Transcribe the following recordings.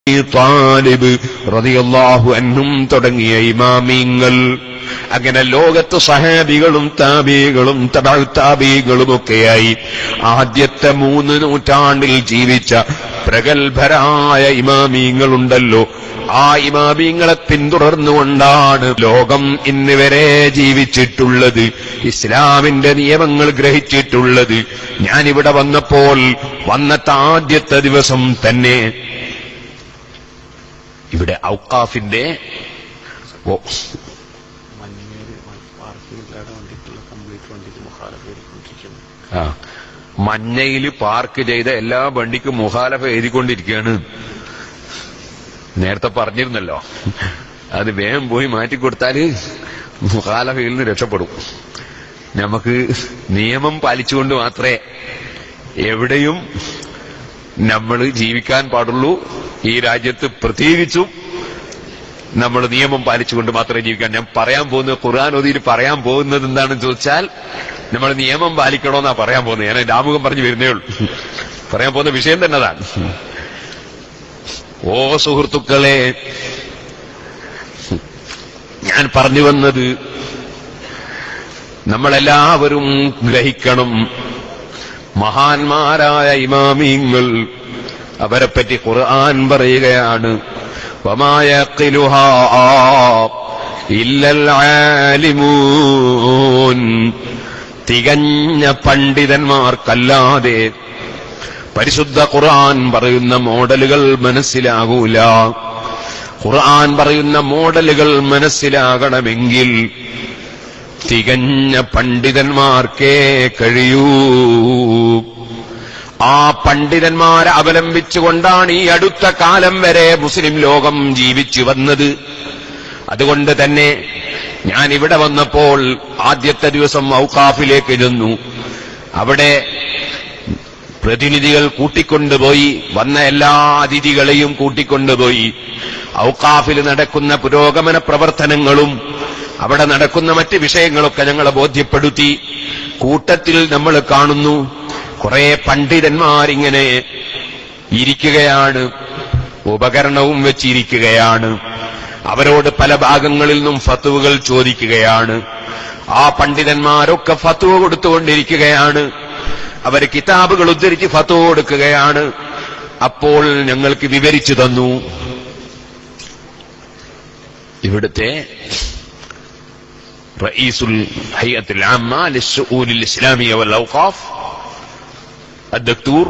Talib റളിയല്ലാഹു അൻഹും തുടങ്ങിയ ഇമാമിങ്ങൾ, അങ്ങനെ ലോകത്ത് സഹാബികളും താബികളും തബഉ താബികളുമൊക്കെയായി ആദ്യത്തെ 3 നൂറ്റാണ്ടിൽ ജീവിച്ച പ്രഗത്ഭരായ ഇമാമിങ്ങളുണ്ടല്ലോ, ആ ഇമാമിങ്ങളെ പിന്തുടർന്നുകൊണ്ടാണ് ലോകം ഇന്ന് വരെ ജീവിച്ചിട്ടുള്ളത്, ഇസ്ലാമിന്റെ നിയമങ്ങൾ ഗ്രഹിച്ചിട്ടുള്ളത്. ഞാനിവിടെ വന്നപ്പോൾ വന്നത്തെ ആദ്യത്തെ ദിവസം തന്നെ ഇവിടെ ഔഖാഫിന്റെ മഞ്ഞയിൽ പാർക്ക് ചെയ്ത എല്ലാ വണ്ടിക്കും മുഖാലഫ എഴുതിക്കൊണ്ടിരിക്കുകയാണ്. നേരത്തെ പറഞ്ഞിരുന്നല്ലോ, അത് വേഗം പോയി മാറ്റിക്കൊടുത്താല് മുഖാലഫയിൽ നിന്ന് രക്ഷപ്പെടും. നമുക്ക് നിയമം പാലിച്ചുകൊണ്ട് മാത്രമേ എവിടെയും നമ്മൾ ജീവിക്കാൻ പാടുള്ളൂ. ഈ രാജ്യത്ത് പ്രത്യേകിച്ചും നമ്മൾ നിയമം പാലിച്ചുകൊണ്ട് മാത്രമേ ജീവിക്കാൻ. ഞാൻ പറയാൻ പോകുന്നത്, ഖുർആൻ ഓതിയിൽ പറയാൻ പോകുന്നത് എന്താണെന്ന് ചോദിച്ചാൽ, നമ്മൾ നിയമം പാലിക്കണമെന്നാ പറയാൻ പോകുന്നത്. ഞാൻ ആമുഖം പറഞ്ഞു വരുന്നേ ഉള്ളൂ. പറയാൻ പോകുന്ന വിഷയം തന്നെ അതാണ്. ഓ സുഹൃത്തുക്കളെ, ഞാൻ പറഞ്ഞു വന്നത്, നമ്മളെല്ലാവരും ഗ്രഹിക്കണം, മഹാന്മാരായ ഇമാമിങ്ങൾ, അവരെപ്പറ്റി ഖുർആൻ പറയുകയാണ്, വമാ യഖിലുഹാ ഇല്ലൽ ആലിമൂൻ, തികഞ്ഞ പണ്ഡിതന്മാർക്കല്ലാതെ പരിശുദ്ധ ഖുർആൻ പറയുന്ന മോഡലുകൾ മനസ്സിലാകൂല. ഖുർആൻ പറയുന്ന മോഡലുകൾ മനസ്സിലാകണമെങ്കിൽ തികഞ്ഞ പണ്ഡിതന്മാർക്കേ കഴിയൂ. ആ പണ്ഡിതന്മാരെ അവലംബിച്ചുകൊണ്ടാണ് ഈ അടുത്ത കാലം വരെ മുസ്ലിം ലോകം ജീവിച്ചു വന്നത്. അതുകൊണ്ട് തന്നെ ഞാൻ ഇവിടെ വന്നപ്പോൾ ആദ്യത്തെ ദിവസം ഔഖാഫിലേക്ക് ഇരുന്നു. അവിടെ പ്രതിനിധികൾ കൂട്ടിക്കൊണ്ടുപോയി, വന്ന എല്ലാ അതിഥികളെയും കൂട്ടിക്കൊണ്ടുപോയി ഔഖാഫിൽ നടക്കുന്ന പുരോഗമന പ്രവർത്തനങ്ങളും അവിടെ നടക്കുന്ന മറ്റ് വിഷയങ്ങളൊക്കെ ഞങ്ങളെ ബോധ്യപ്പെടുത്തി. കൂട്ടത്തിൽ നമ്മൾ കാണുന്നു കുറെ പണ്ഡിതന്മാരിങ്ങനെ ഇരിക്കുകയാണ്, ഉപകരണവും വെച്ചിരിക്കുകയാണ്. അവരോട് പല ഭാഗങ്ങളിൽ നിന്നും ഫത്വകൾ ചോദിക്കുകയാണ്. ആ പണ്ഡിതന്മാരൊക്കെ ഫത്വ കൊടുത്തുകൊണ്ടിരിക്കുകയാണ്. അവർ കിതാബുകൾ ഉദ്ധരിച്ച് ഫത്വ കൊടുക്കുകയാണ്. അപ്പോൾ ഞങ്ങൾക്ക് വിവരിച്ചു തന്നു, ഇവിടുത്തെ റഈസുൽ ഹൈഅത്തുൽ ആമ്മ ലിശ്ശുഊനിൽ ഇസ്ലാമിയ്യ വൽ ഔഖാഫ് الدكتور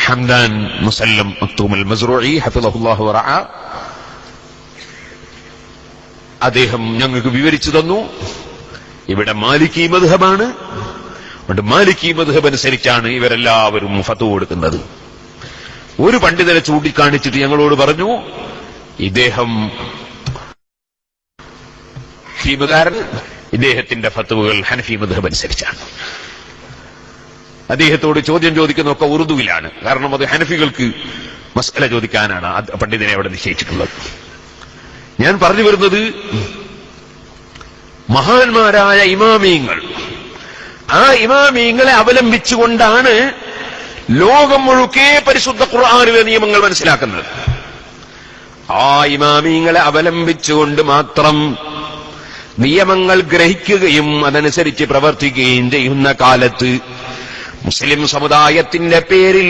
حمدان مسلم مكتوم المزروعي حفظه الله ورعاه, അദ്ദേഹം ഞങ്ങൾക്ക് വിവരിച്ചു തന്നു, ഇവിടെ മാലിക്കി മദ്ഹബാണ്. മാലിക്കി മദ്ഹബ് അനുസരിച്ചാണ് ഇവരെല്ലാവരും ഫത്വ കൊടുക്കുന്നത്. ഒരു പണ്ഡിതനെ ചൂണ്ടിക്കാണിച്ചിട്ട് ഞങ്ങളോട് പറഞ്ഞു, ഇദ്ദേഹം ഇദ്ദേഹത്തിന്റെ ഫത്വകൾ ഹനഫി മദ്ഹബ് അനുസരിച്ചാണ്. അദ്ദേഹത്തോട് ചോദ്യം ചോദിക്കുന്നതൊക്കെ ഉറുദുവിലാണ്. കാരണം അത് ഹനഫികൾക്ക് മസ്അല ചോദിക്കാനാണ് പണ്ഡിതനെ അവിടെ നിശ്ചയിച്ചിട്ടുള്ളത്. ഞാൻ പറഞ്ഞു വരുന്നത്, മഹാന്മാരായ ഇമാമിയങ്ങൾ, ആ ഇമാമിയങ്ങളെ അവലംബിച്ചുകൊണ്ടാണ് ലോകം മുഴുക്കെ പരിശുദ്ധ ഖുർആനിലെ നിയമങ്ങൾ മനസ്സിലാക്കുന്നത്. ആ ഇമാമിയങ്ങളെ അവലംബിച്ചുകൊണ്ട് മാത്രം നിയമങ്ങൾ ഗ്രഹിക്കുകയും അതനുസരിച്ച് പ്രവർത്തിക്കുകയും ചെയ്യുന്ന കാലത്ത് മുസ്ലിം സമുദായത്തിന്റെ പേരിൽ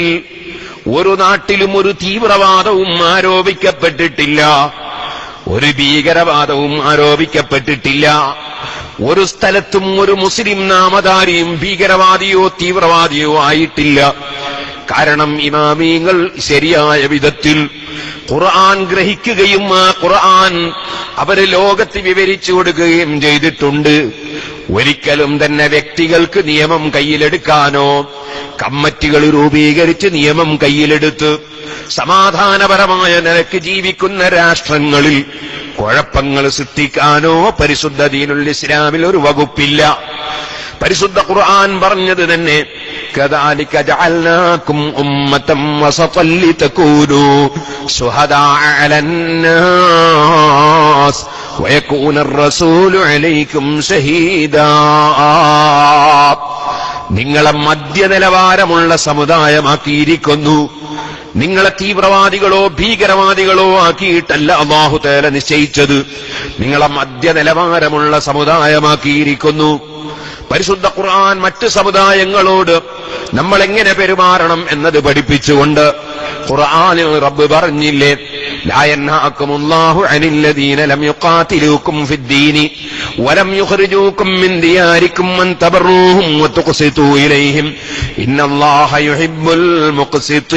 ഒരു നാട്ടിലും ഒരു തീവ്രവാദവും ആരോപിക്കപ്പെട്ടിട്ടില്ല, ഒരു ഭീകരവാദവും ആരോപിക്കപ്പെട്ടിട്ടില്ല. ഒരു സ്ഥലത്തും ഒരു മുസ്ലിം നാമധാരിയും ഭീകരവാദിയോ തീവ്രവാദിയോ ആയിട്ടില്ല. കാരണം ഇമാമിങ്ങൾ ശരിയായ വിധത്തിൽ ഖുർആൻ ഗ്രഹിക്കുകയും ആ ഖുർആൻ അവര് ലോകത്ത് വിവരിച്ചു കൊടുക്കുകയും ചെയ്തിട്ടുണ്ട്. ഒരിക്കലും തന്നെ വ്യക്തികൾക്ക് നിയമം കയ്യിലെടുക്കാനോ കമ്മിറ്റികൾ രൂപീകരിച്ച് നിയമം കയ്യിലെടുത്ത് സമാധാനപരമായ നിലയ്ക്ക് ജീവിക്കുന്ന രാഷ്ട്രങ്ങളിൽ കുഴപ്പങ്ങൾ സൃഷ്ടിക്കാനോ പരിശുദ്ധ ദീനുൽ ഇസ്ലാമിൽ ഒരു വകുപ്പില്ല. പരിശുദ്ധ ഖുർആൻ പറഞ്ഞത് തന്നെ, കദാലിക ജഅൽനാകും ഉമ്മതൻ വസതൻ ലിതകൂനൂ ശുഹദാഅ അലന്നാസ് വയകൂന അർ-റസൂലു അലൈക്കും ഷഹീദാ. നിങ്ങളെ മധ്യനിലവാരമുള്ള സമുദായമാക്കിയിരിക്കുന്നു, നിങ്ങളെ തീവ്രവാദികളോ ഭീകരവാദികളോ ആക്കിയിട്ടല്ല അല്ലാഹു തആല നിശ്ചയിച്ചത്. നിങ്ങളെ മധ്യനിലവാരമുള്ള സമുദായമാക്കിയിരിക്കുന്നു. പരിശുദ്ധ ഖുർആൻ മറ്റ് സമുദായങ്ങളോട് നമ്മൾ എങ്ങനെ പെരുമാറണം എന്നത് പഠിപ്പിച്ചുകൊണ്ട് ഖുർആനിൽ റബ്ബ് പറഞ്ഞില്ലേ, ലാ യൻഹാകുമുല്ലാഹു അനില്ലദീന ലം യുഖാതിലൂകും ഫിദ്ദീനി വലം യുഖ്രിജൂകും മിൻ ദിയാരികും അൻ തബറൂഹും വതുഖ്സിതൂ ഇലൈഹിം ഇന്നല്ലാഹ യുഹിബ്ബുൽ മുഖ്സിതീൻ.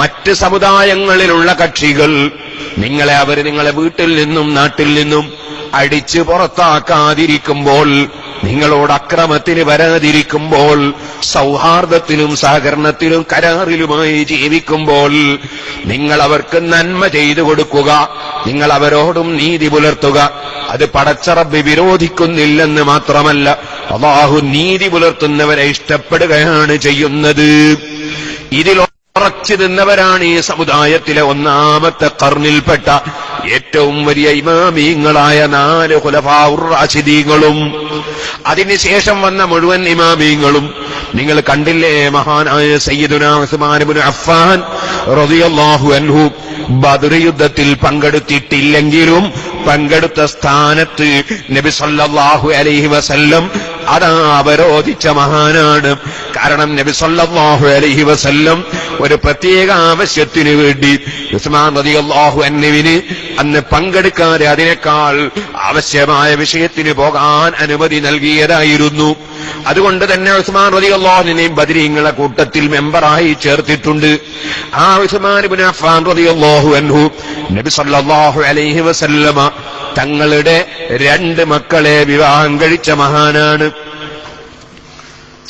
മറ്റ് സമുദായങ്ങളിലുള്ള കക്ഷികൾ നിങ്ങളെ വീട്ടിൽ നിന്നും നാട്ടിൽ നിന്നും അടിച്ചു പുറത്താക്കാതിരിക്കുമ്പോൾ, നിങ്ങളോട് അക്രമത്തിന് വരാതിരിക്കുമ്പോൾ, സൗഹാർദ്ദത്തിലും സഹകരണത്തിലും കരാറിലുമായി ജീവിക്കുമ്പോൾ നിങ്ങൾ അവർക്ക് നന്മ ചെയ്തു കൊടുക്കുക, നിങ്ങൾ അവരോടും നീതി പുലർത്തുക. അത് പടച്ച റബ്ബ് വിരോധിക്കുന്നില്ലെന്ന് മാത്രമല്ല, അല്ലാഹു നീതി പുലർത്തുന്നവരെ ഇഷ്ടപ്പെടുകയാണ് ചെയ്യുന്നത്. ഇതിൽ ഉറച്ചു നിന്നവരാണ് ഈ സമുദായത്തിലെ ഒന്നാമത്തെ ഖർനിൽപ്പെട്ട ഏറ്റവും വലിയ ഇമാമീങ്ങളായ 4 ഖുലഫാഉർ റാഷിദീങ്ങളും അതിനുശേഷം വന്ന മുഴുവൻ ഇമാമീങ്ങളും. നിങ്ങൾ കണ്ടില്ലേ, മഹാനായ സയ്യിദുനാ ഉസ്മാൻ ഇബ്നു അഫ്ഫാൻ റളിയല്ലാഹു അൻഹു ബദർ യുദ്ധത്തിൽ പങ്കെടുത്തിട്ടില്ലെങ്കിലും പങ്കെടുത്ത സ്ഥാനത്ത് നബി സല്ലല്ലാഹു അലൈഹി വസല്ലം അതാ അവരോധിച്ച മഹാനാണ്. കാരണം നബി സല്ലല്ലാഹു അലൈഹി വസല്ലം ഒരു പ്രത്യേക ആവശ്യത്തിന് വേണ്ടി ഉസ്മാൻ റളിയല്ലാഹു അൻഹുവിന് അന്ന് പങ്കെടുക്കാതെ അതിനേക്കാൾ ആവശ്യമായ വിഷയത്തിന് പോകാൻ അനുമതി നൽകിയതായിരുന്നു. അതുകൊണ്ട് തന്നെ ഉസ്മാൻ റളിയല്ലാഹു അൻഹുവിനെയും ബദരീങ്ങളുടെ കൂട്ടത്തിൽ മെമ്പറായി ചേർത്തിട്ടുണ്ട്. ആ ഉസ്മാൻ ഇബ്നു അഫ്ഫാൻ റളിയല്ലാഹു അൻഹു നബി സല്ലല്ലാഹു അലൈഹി വസല്ലമ തങ്ങളുടെ 2 മക്കളെ വിവാഹം കഴിച്ച മഹാനാണ്.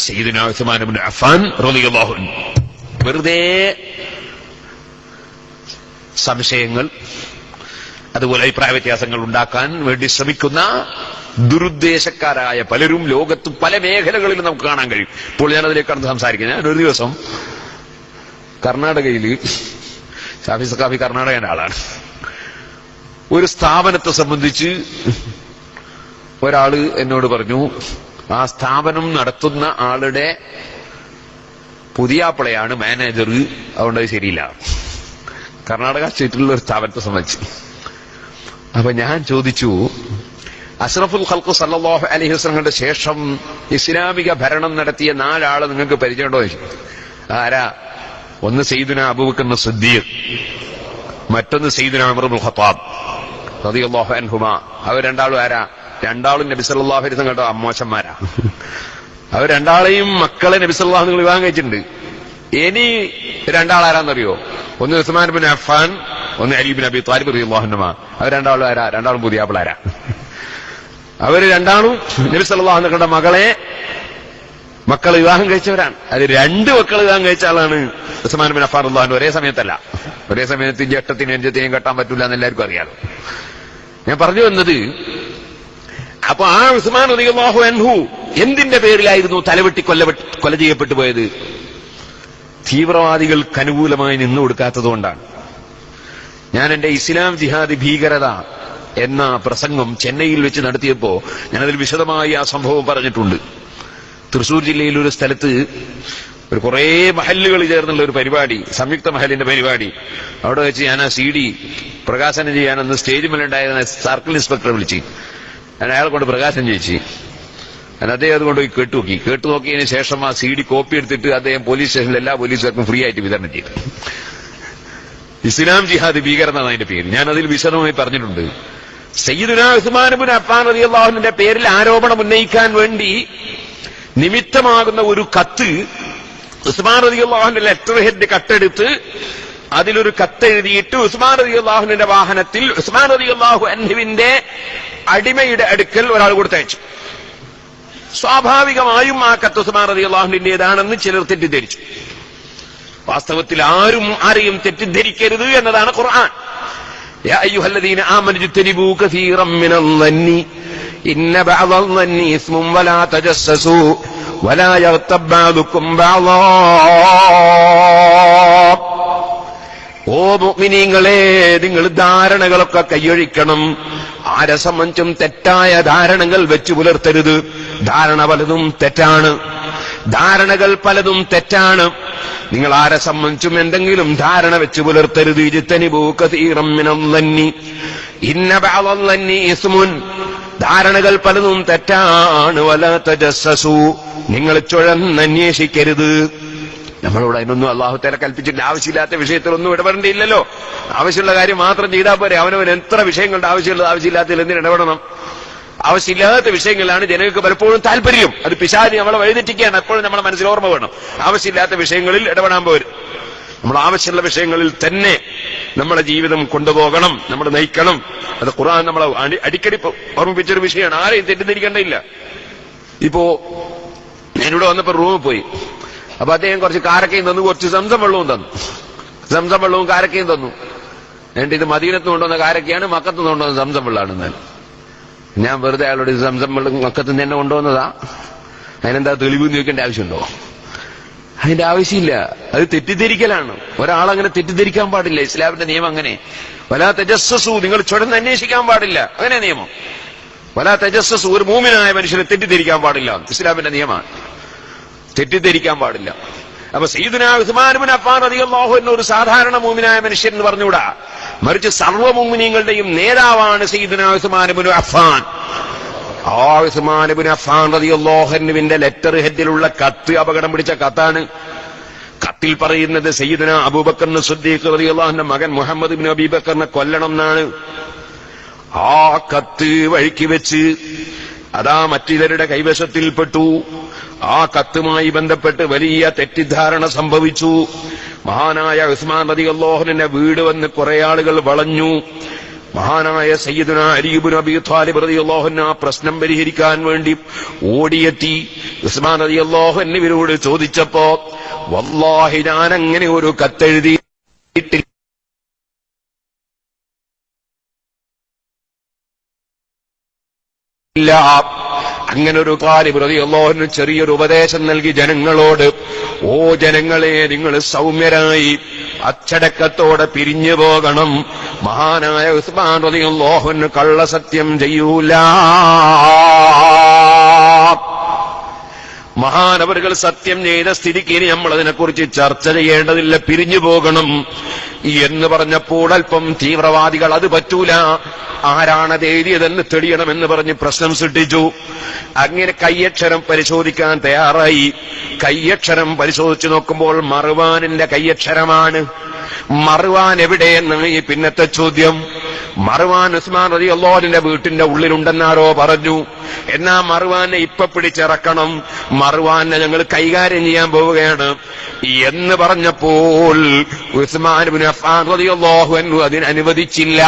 സയ്യിദുനാ ഉസ്മാൻ ഇബ്നു അഫ്ഫാൻ റളിയല്ലാഹു അൻഹു വെറുതെ സംശയങ്ങൾ, അതുപോലെ അഭിപ്രായ വ്യത്യാസങ്ങൾ ഉണ്ടാക്കാൻ വേണ്ടി ശ്രമിക്കുന്ന ദുരുദ്ദേശക്കാരായ പലരും ലോകത്ത് പല മേഖലകളിലും നമുക്ക് കാണാൻ കഴിയും. ഇപ്പോൾ ഞാനതിലേക്ക് കടന്ന് സംസാരിക്കുന്നത്, ഞാനൊരു ദിവസം കർണാടകയിൽ, ഷാഫി സഖാഫി കർണാടകയുടെ ആളാണ്, ഒരു സ്ഥാപനത്തെ സംബന്ധിച്ച് ഒരാള് എന്നോട് പറഞ്ഞു, ആ സ്ഥാപനം നടത്തുന്ന ആളുടെ പുതിയാപ്പിളയാണ് മാനേജർ, അതുകൊണ്ട് അത് ശരിയില്ല. കർണാടക സ്റ്റേറ്റിലുള്ള ഒരു സ്ഥാപനത്തെ സംബന്ധിച്ച്. അപ്പൊ ഞാൻ ചോദിച്ചു, അഷ്റഫുൽ ഖൽഖ് സല്ലല്ലാഹു അലൈഹി വസല്ലമയുടെ ശേഷം ഇസ്ലാമിക ഭരണം നടത്തിയ 4 ആളെ നിങ്ങൾക്ക് പരിചയമുണ്ടോ? ആരാ? ഒന്ന് സയ്യിദുനാ അബൂബക്കർ സിദ്ദീഖ്, മറ്റൊന്ന് സയ്യിദുനാ ഉമർ ഇബ്നുൽ ഖത്താബ് റളിയല്ലാഹു അൻഹുമാ. അവർ 2 ആളും ആരാ? 2 ആളും നബി സല്ലല്ലാഹു അലൈഹി വസല്ലം കേട്ടോ അമ്മോശന്മാരാ. അവർ 2 ആളെയും മക്കളെ നബി സല്ലല്ലാഹു അലൈഹി വസല്ലം വിവാഹം കഴിച്ചിട്ടുണ്ട്. ഇനി 2 ആളാരാന്നറിയോ? ഒന്ന് ഉസ്മാൻ ഇബ്നു അഫ്ഫാൻ, ഒന്ന് അലി ഇബ്നു അബി ത്വാലിബ് റളിയല്ലാഹു അൻഹുമാ. അവർ 2 ആളും ആരാ? 2 ആളും പുതിയാപ്പിളാരാ. അവർ 2 ആളും നബി സല്ലല്ലാഹു അലൈഹി വസല്ലം മക്കളെ വിവാഹം കഴിച്ചവരാണ്. അത് 2 മക്കൾ വിവാഹം കഴിച്ച ആളാണ് ഉസ്മാൻ ഇബ്നു അഫ്ഫാൻ റളിയല്ലാഹു അൻഹു. ഒരേ സമയത്തല്ല, ഒരേ സമയത്ത് ജേഷ്ഠത്തിനും അനുജത്തിനെയും കെട്ടാൻ പറ്റൂല എന്ന് എല്ലാവർക്കും അറിയാലോ. ഞാൻ പറഞ്ഞു വന്നത്, അപ്പൊ ആ ഉസ്മാൻ റളിയല്ലാഹു അൻഹു എന്തിന്റെ പേരിലായിരുന്നു തലവെട്ടി കൊല ചെയ്യപ്പെട്ടു പോയത്? തീവ്രവാദികൾക്ക് അനുകൂലമായി നിന്നു കൊടുക്കാത്തതുകൊണ്ടാണ്. ഞാൻ എന്റെ ഇസ്ലാം ജിഹാദ് ഭീകരത എന്ന പ്രസംഗം ചെന്നൈയിൽ വെച്ച് നടത്തിയപ്പോ ഞാനതിൽ വിശദമായി ആ സംഭവം പറഞ്ഞിട്ടുണ്ട്. തൃശൂർ ജില്ലയിൽ ഒരു സ്ഥലത്ത് ഒരു കുറേ മഹല്ലുകൾ ചേർന്നുള്ള ഒരു പരിപാടി, സംയുക്ത മഹലിന്റെ പരിപാടി, അവിടെ വെച്ച് ഞാൻ ആ CD പ്രകാശനം ചെയ്യാനൊന്ന് സ്റ്റേജ് മേലുണ്ടായിരുന്ന സർക്കിൾ ഇൻസ്പെക്ടറെ വിളിച്ച് ഞാൻ അയാളെ കൊണ്ട് പ്രകാശനം ചെയ്യിച്ചു. അദ്ദേഹം അതുകൊണ്ട് പോയി കേട്ടു നോക്കിയതിനു ശേഷം ആ CD കോപ്പി എടുത്തിട്ട് അദ്ദേഹം പോലീസ് സ്റ്റേഷനിൽ എല്ലാ പോലീസുകാർക്കും ഫ്രീ ആയിട്ട് വിതരണം ചെയ്തു. ഇസ്ലാം ജിഹാദ് ഭീകരത എന്നാണ് അതിന്റെ പേര്. ഞാൻ അതിൽ വിശദമായി പറഞ്ഞിട്ടുണ്ട്. സയ്യിദുനാ ഉസ്മാൻ ഇബ്നു അഫ്ഫാൻ റളിയല്ലാഹു അൻഹുവിന്റെ പേരിൽ ആരോപണം ഉന്നയിക്കാൻ വേണ്ടി നിമിത്തമാകുന്ന ഒരു കത്ത് ഉസ്മാൻ റളിയല്ലാഹു അൻഹുവിന്റെ ലെറ്റർ ഹെഡ് കട്ടെടുത്ത് അതിലൊരു കത്തെഴുതിയിട്ട് ഉസ്മാൻ റളിയല്ലാഹു അൻഹുവിന്റെ വാഹനത്തിൽ ഉസ്മാൻ റളിയല്ലാഹു അൻഹുവിന്റെ അടിമയുടെ അടുക്കൽ ഒരാൾ കൊടുത്തയച്ചു. സ്വാഭാവികമായും ആ കത്ത് ഉസ്മാൻ റളിയല്ലാഹു അൻഹുവിന്റേതാണെന്ന് ചിലർ തെറ്റിദ്ധരിച്ചു. വാസ്തവത്തിൽ ആരെയും തെറ്റിദ്ധരിക്കരുത് എന്നതാണ് ഖുർആൻ. യാ അയ്യുഹല്ലദീന ആമനൂ ഇജ്തനിബൂ കസീറൻ മിനൽ-ളന്നി ഇന്ന ബഅദൽ-ളന്നി ഇസ്മുൻ വലാ തജസ്സസൂ വലാ യഗ്തബ് ബഅദുകും ബഅദാ. ഓ മുഅ്മിനീങ്ങളെ, നിങ്ങൾ ധാരണകളൊക്കെ കൈയൊഴിക്കണം. ആരെ സംബന്ധിച്ചും തെറ്റായ ധാരണകൾ വെച്ചു പുലർത്തരുത്. ധാരണകൾ പലതും തെറ്റാണ്. നിങ്ങൾ ആരെ സംബന്ധിച്ചും എന്തെങ്കിലും ധാരണ വെച്ച് പുലർത്തരുത്. ഇജ്തനിബൂ കസീറൻ മിനൽ-ളന്നി ഇന്ന ബഅദൽ-ളന്നി ഇസ്മുൻ, ധാരണകൾ പലതും തെറ്റാണ്. വലാ തജസ്സസു, നിങ്ങൾ ചുഴന്നന്വേഷിക്കരുത്. നമ്മളോട് അതിനൊന്നും അല്ലാഹു തആല കൽപ്പിച്ചിട്ട് ആവശ്യമില്ലാത്ത വിഷയത്തിലൊന്നും ഇടപെടേണ്ടിയില്ലല്ലോ. ആവശ്യമുള്ള കാര്യം മാത്രം ചെയ്താൽ പോരെ. അവനവൻ എത്ര വിഷയങ്ങളുടെ ആവശ്യമുള്ളത് ആവശ്യമില്ലാത്തതിൽ എന്തിന് ഇടപെടണം? ആവശ്യമില്ലാത്ത വിഷയങ്ങളിലാണ് ജനങ്ങൾക്ക് പലപ്പോഴും താല്പര്യം. അത് പിശാച് നമ്മളെ വഴിതെറ്റിക്കുകയാണ്. എപ്പോഴും നമ്മളെ മനസ്സിൽ ഓർമ്മ വേണം, ആവശ്യമില്ലാത്ത വിഷയങ്ങളിൽ ഇടപെടാൻ പോരും. നമ്മൾ ആവശ്യമുള്ള വിഷയങ്ങളിൽ തന്നെ നമ്മുടെ ജീവിതം കൊണ്ടുപോകണം, നമ്മൾ നയിക്കണം. അത് ഖുർആൻ നമ്മളെ അടിക്കടി ഓർമ്മിപ്പിച്ചൊരു വിഷയമാണ്. ആരെയും തെറ്റിദ്ധരിക്കേണ്ടയില്ല. ഇപ്പോ ഞാനിവിടെ വന്നപ്പോ റൂമിൽ പോയി. അപ്പൊ അദ്ദേഹം കുറച്ച് കാരക്കയും തന്നു, കുറച്ച് സംസം വെള്ളവും തന്നു. സംസം വെള്ളവും കാരക്കയും തന്നു. എന്നിട്ട് ഇത് മദീനത്ത് കൊണ്ടുവന്ന കാരക്കയാണ്, മക്കത്ത് കൊണ്ടുവന്ന സംസം വെള്ളമാണ്. ഞാൻ വെറുതെ അയാളോട് ഇത് സംസം വെള്ളം മക്കത്ത് നിന്ന് തന്നെ കൊണ്ടുവന്നതാ, അതിനെന്താ തെളിവ് ചോദിക്കേണ്ട ആവശ്യമുണ്ടോ? അതിന്റെ ആവശ്യമില്ല. അത് തെറ്റിദ്ധരിക്കലാണ്. ഒരാളങ്ങനെ തെറ്റിദ്ധരിക്കാൻ പാടില്ല. ഇസ്ലാമിന്റെ നിയമം അങ്ങനെ. വലാ തജസ്സസു, നിങ്ങൾ ചുഴന്ന് അന്വേഷിക്കാൻ പാടില്ല, അങ്ങനെ നിയമം. വലാ തജസ്സസു, ഒരു മൂമിനായ മനുഷ്യനെ തെറ്റിദ്ധരിക്കാൻ പാടില്ല, ഇസ്ലാമിന്റെ നിയമമാണ്. തെറ്റിദ്ധരിക്കാൻ പാടില്ല. അപ്പൊ സയ്യിദുനാ ഉസ്മാൻ ഇബ്നു അഫ്ഫാൻ റളിയല്ലാഹു അൻഹു ഒരു സാധാരണ മൂമിനായ മനുഷ്യൻ എന്ന് പറഞ്ഞുകൂടാ, മറിച്ച് സർവ്വ മുഅ്മിനീങ്ങളുടെയും നേതാവാണ് സയ്യിദുനാ ഉസ്മാൻ ഇബ്നു അഫ്ഫാൻ. ആ ഉസ്മാൻ ഇബ്നു അഫ്ഫാൻ റളിയല്ലാഹു അൻഹുവിന്റെ ലെറ്റർ ഹെഡിലുള്ള കത്ത് അപകടം പിടിച്ച കത്താണ്. കത്തിൽ പറയുന്നത് സയ്യിദുനാ അബൂബക്കർ സിദ്ദീഖ് റളിയല്ലാഹു അൻഹുവിന്റെ മകൻ മുഹമ്മദ് ഇബ്നു അബീ ബക്കറിനെ കൊല്ലണം എന്നാണ്. ആ കത്ത് വഴിക്ക് വെച്ച് അതാ മറ്റിതരുടെ കൈവശത്തിൽപ്പെട്ടു. ആ കത്തുമായി ബന്ധപ്പെട്ട് വലിയ തെറ്റിദ്ധാരണ സംഭവിച്ചു. മഹാനായ ഉസ്മാൻ റളിയല്ലാഹു അൻഹുവിന്റെ വീട് വന്ന് കുറെ ആളുകൾ വളഞ്ഞു. മഹാനായ സയ്യിദുനാ അലി ഇബ്നു അബീ ത്വാലിബ് റളിയല്ലാഹു അൻഹു ആ പ്രശ്നം പരിഹരിക്കാൻ വേണ്ടി ഓടിയെത്തി. ഉസ്മാൻ റളിയല്ലാഹു അൻഹുവിനോട് ചോദിച്ചപ്പോ, വല്ലാഹി ഞാൻ അങ്ങനെ ഒരു കത്തെഴുതിയിട്ടില്ല, അങ്ങനെ ഒരു ത്വാലിബ് റളിയല്ലാഹു അൻഹു ചെറിയൊരു ഉപദേശം നൽകി ജനങ്ങളോട്, ഓ ജനങ്ങളെ, നിങ്ങൾ സൗമ്യരായി അച്ചടക്കത്തോടെ പിരിഞ്ഞു പോകണം. മഹാനായ ഉസ്മാൻ റളിയല്ലാഹു അൻഹു കള്ളസത്യം ചെയ്യൂല. മഹാനവറുകൾ സത്യം ചെയ്ത സ്ഥിതിക്ക് ഇനി നമ്മൾ അതിനെക്കുറിച്ച് ചർച്ച ചെയ്യേണ്ടതില്ല, പിരിഞ്ഞു പോകണം എന്ന് പറഞ്ഞപ്പോൾ അല്പം തീവ്രവാദികൾ അത് പറ്റൂല, ആരാണത് എഴുതിയതെന്ന് തെളിയണമെന്ന് പറഞ്ഞ് പ്രശ്നം സൃഷ്ടിച്ചു. അങ്ങനെ കയ്യക്ഷരം പരിശോധിക്കാൻ തയ്യാറായി. കയ്യക്ഷരം പരിശോധിച്ചു നോക്കുമ്പോൾ മർവാനിന്റെ കയ്യക്ഷരമാണ്. മർവാൻ എവിടെയെന്ന് ഈ പിന്നത്തെ ചോദ്യം. മർവാൻ ഉസ്മാൻ റളിയല്ലാഹു അൻഹുവിന്റെ വീട്ടിന്റെ ഉള്ളിലുണ്ടെന്നാരോ പറഞ്ഞു. എന്നാ മർവാനെ ഇപ്പൊ പിടിച്ചിറക്കണം, മർവാനെ ഞങ്ങൾ കൈകാര്യം ചെയ്യാൻ പോവുകയാണ് എന്ന് പറഞ്ഞപ്പോൾ ഉസ്മാൻ ഇബ്നു അഫ്ഫാൻ റളിയല്ലാഹു അൻഹു അതിന് അനുവദിച്ചില്ല.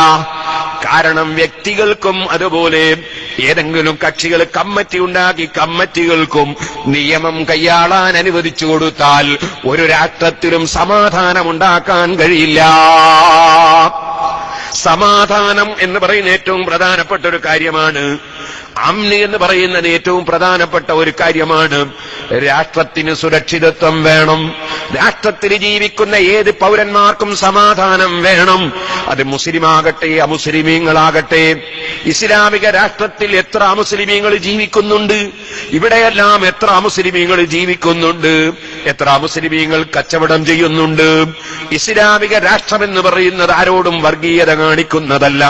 കാരണം വ്യക്തികൾക്കും അതുപോലെ ഏതെങ്കിലും കക്ഷികൾ കമ്മിറ്റി ഉണ്ടാക്കി കമ്മിറ്റികൾക്കും നിയമം കൈയാളാൻ അനുവദിച്ചു കൊടുത്താൽ ഒരു രാഷ്ട്രത്തിലും സമാധാനമുണ്ടാക്കാൻ കഴിയില്ല. സമാധാനം എന്ന് പറയുന്ന ഏറ്റവും പ്രധാനപ്പെട്ട ഒരു കാര്യമാണ്. അമ്നി എന്ന് പറയുന്നത് ഏറ്റവും പ്രധാനപ്പെട്ട ഒരു കാര്യമാണ്. രാഷ്ട്രത്തിന് സുരക്ഷിതത്വം വേണം. രാഷ്ട്രത്തിൽ ജീവിക്കുന്ന ഏത് പൗരന്മാർക്കും സമാധാനം വേണം. അത് മുസ്ലിമാകട്ടെ അമുസ്ലിമീങ്ങളാകട്ടെ. ഇസ്ലാമിക രാഷ്ട്രത്തിൽ എത്ര അമുസ്ലിമീങ്ങൾ ജീവിക്കുന്നുണ്ട്? ഇവിടെയെല്ലാം എത്ര അമുസ്ലിമീങ്ങൾ ജീവിക്കുന്നുണ്ട്? എത്ര അമുസ്ലിമീങ്ങൾ കച്ചവടം ചെയ്യുന്നുണ്ട്? ഇസ്ലാമിക രാഷ്ട്രമെന്ന് പറയുന്നത് ആരോടും വർഗീയത കാണിക്കുന്നതല്ല.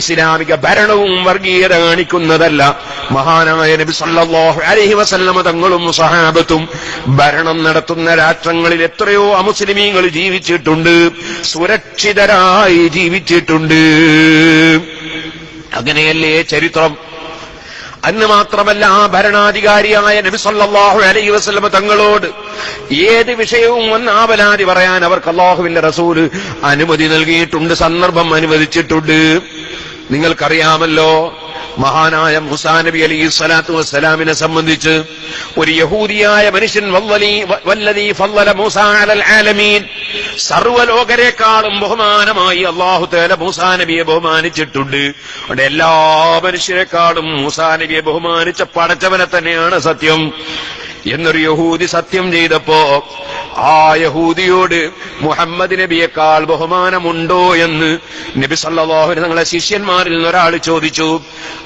ഇസ്ലാമിക ഭരണവും വർഗീയത കാണിക്കുന്നതല്ല. മഹാനായ നബി സല്ലല്ലാഹു അലൈഹി വസല്ലമ തങ്ങളും സഹാബത്തും ഭരണം നടത്തുന്ന രാഷ്ട്രങ്ങളിൽ എത്രയോ അമുസ്ലിമീങ്ങൾ ജീവിച്ചിട്ടുണ്ട്, സുരക്ഷിതരായി ജീവിച്ചിട്ടുണ്ട്. അങ്ങനെയല്ലേ ചരിത്രം. അന്ന് മാത്രമല്ല, ആ ഭരണാധികാരിയായ നബി സല്ലല്ലാഹു അലൈഹി വസല്ലമ തങ്ങളോട് ഏത് വിഷയവും വന്ന് ആവലാതി പറയാൻ അവർക്ക് അല്ലാഹുവിന്റെ റസൂൽ അനുമതി നൽകിയിട്ടുണ്ട്, സന്ദർഭം അനുവദിച്ചിട്ടുണ്ട്. നിങ്ങൾക്കറിയാമല്ലോ, മഹാനായ മൂസാ നബി അലൈഹി സ്വലാത്തു വസ്സലാമിനെ സംബന്ധിച്ച് ഒരു യഹൂദിയായ മനുഷ്യൻ വല്ലദീ ഫളല മൂസാ അലൽ ആലമീൻ, സർവ്വലോകരെക്കാളും ബഹുമാനമായി അല്ലാഹു തആല മൂസാ നബിയെ ബഹുമാനിച്ചിട്ടുണ്ട്. അവിടെ എല്ലാ മനുഷ്യരെക്കാളും മൂസാ നബിയെ ബഹുമാനിച്ച പടച്ചവനെ തന്നെയാണ് സത്യം. എന്നൊരു യഹൂദി സത്യം ചെയ്തപ്പോ ആ യഹൂദിയോട് മുഹമ്മദ് നബിയേക്കാൾ ബഹുമാനമുണ്ടോ എന്ന് നബി സല്ലല്ലാഹു അലൈഹി തങ്ങളുടെ ശിഷ്യന്മാരിൽ നിന്നൊരാൾ ചോദിച്ചു.